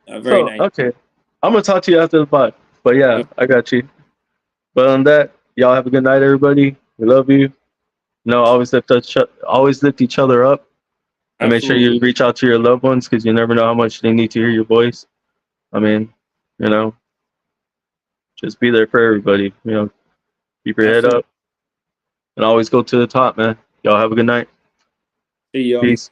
Very So nice. okay, I'm gonna talk to you after the pod. But yeah, I got you. But on that, y'all have a good night, everybody. We love you. No, always lift each other up, and make sure Absolutely. you reach out to your loved ones because you never know how much they need to hear your voice. I mean, you know, just be there for everybody. Keep your head Absolutely. up and always go to the top, man. Y'all have a good night. See you. Peace.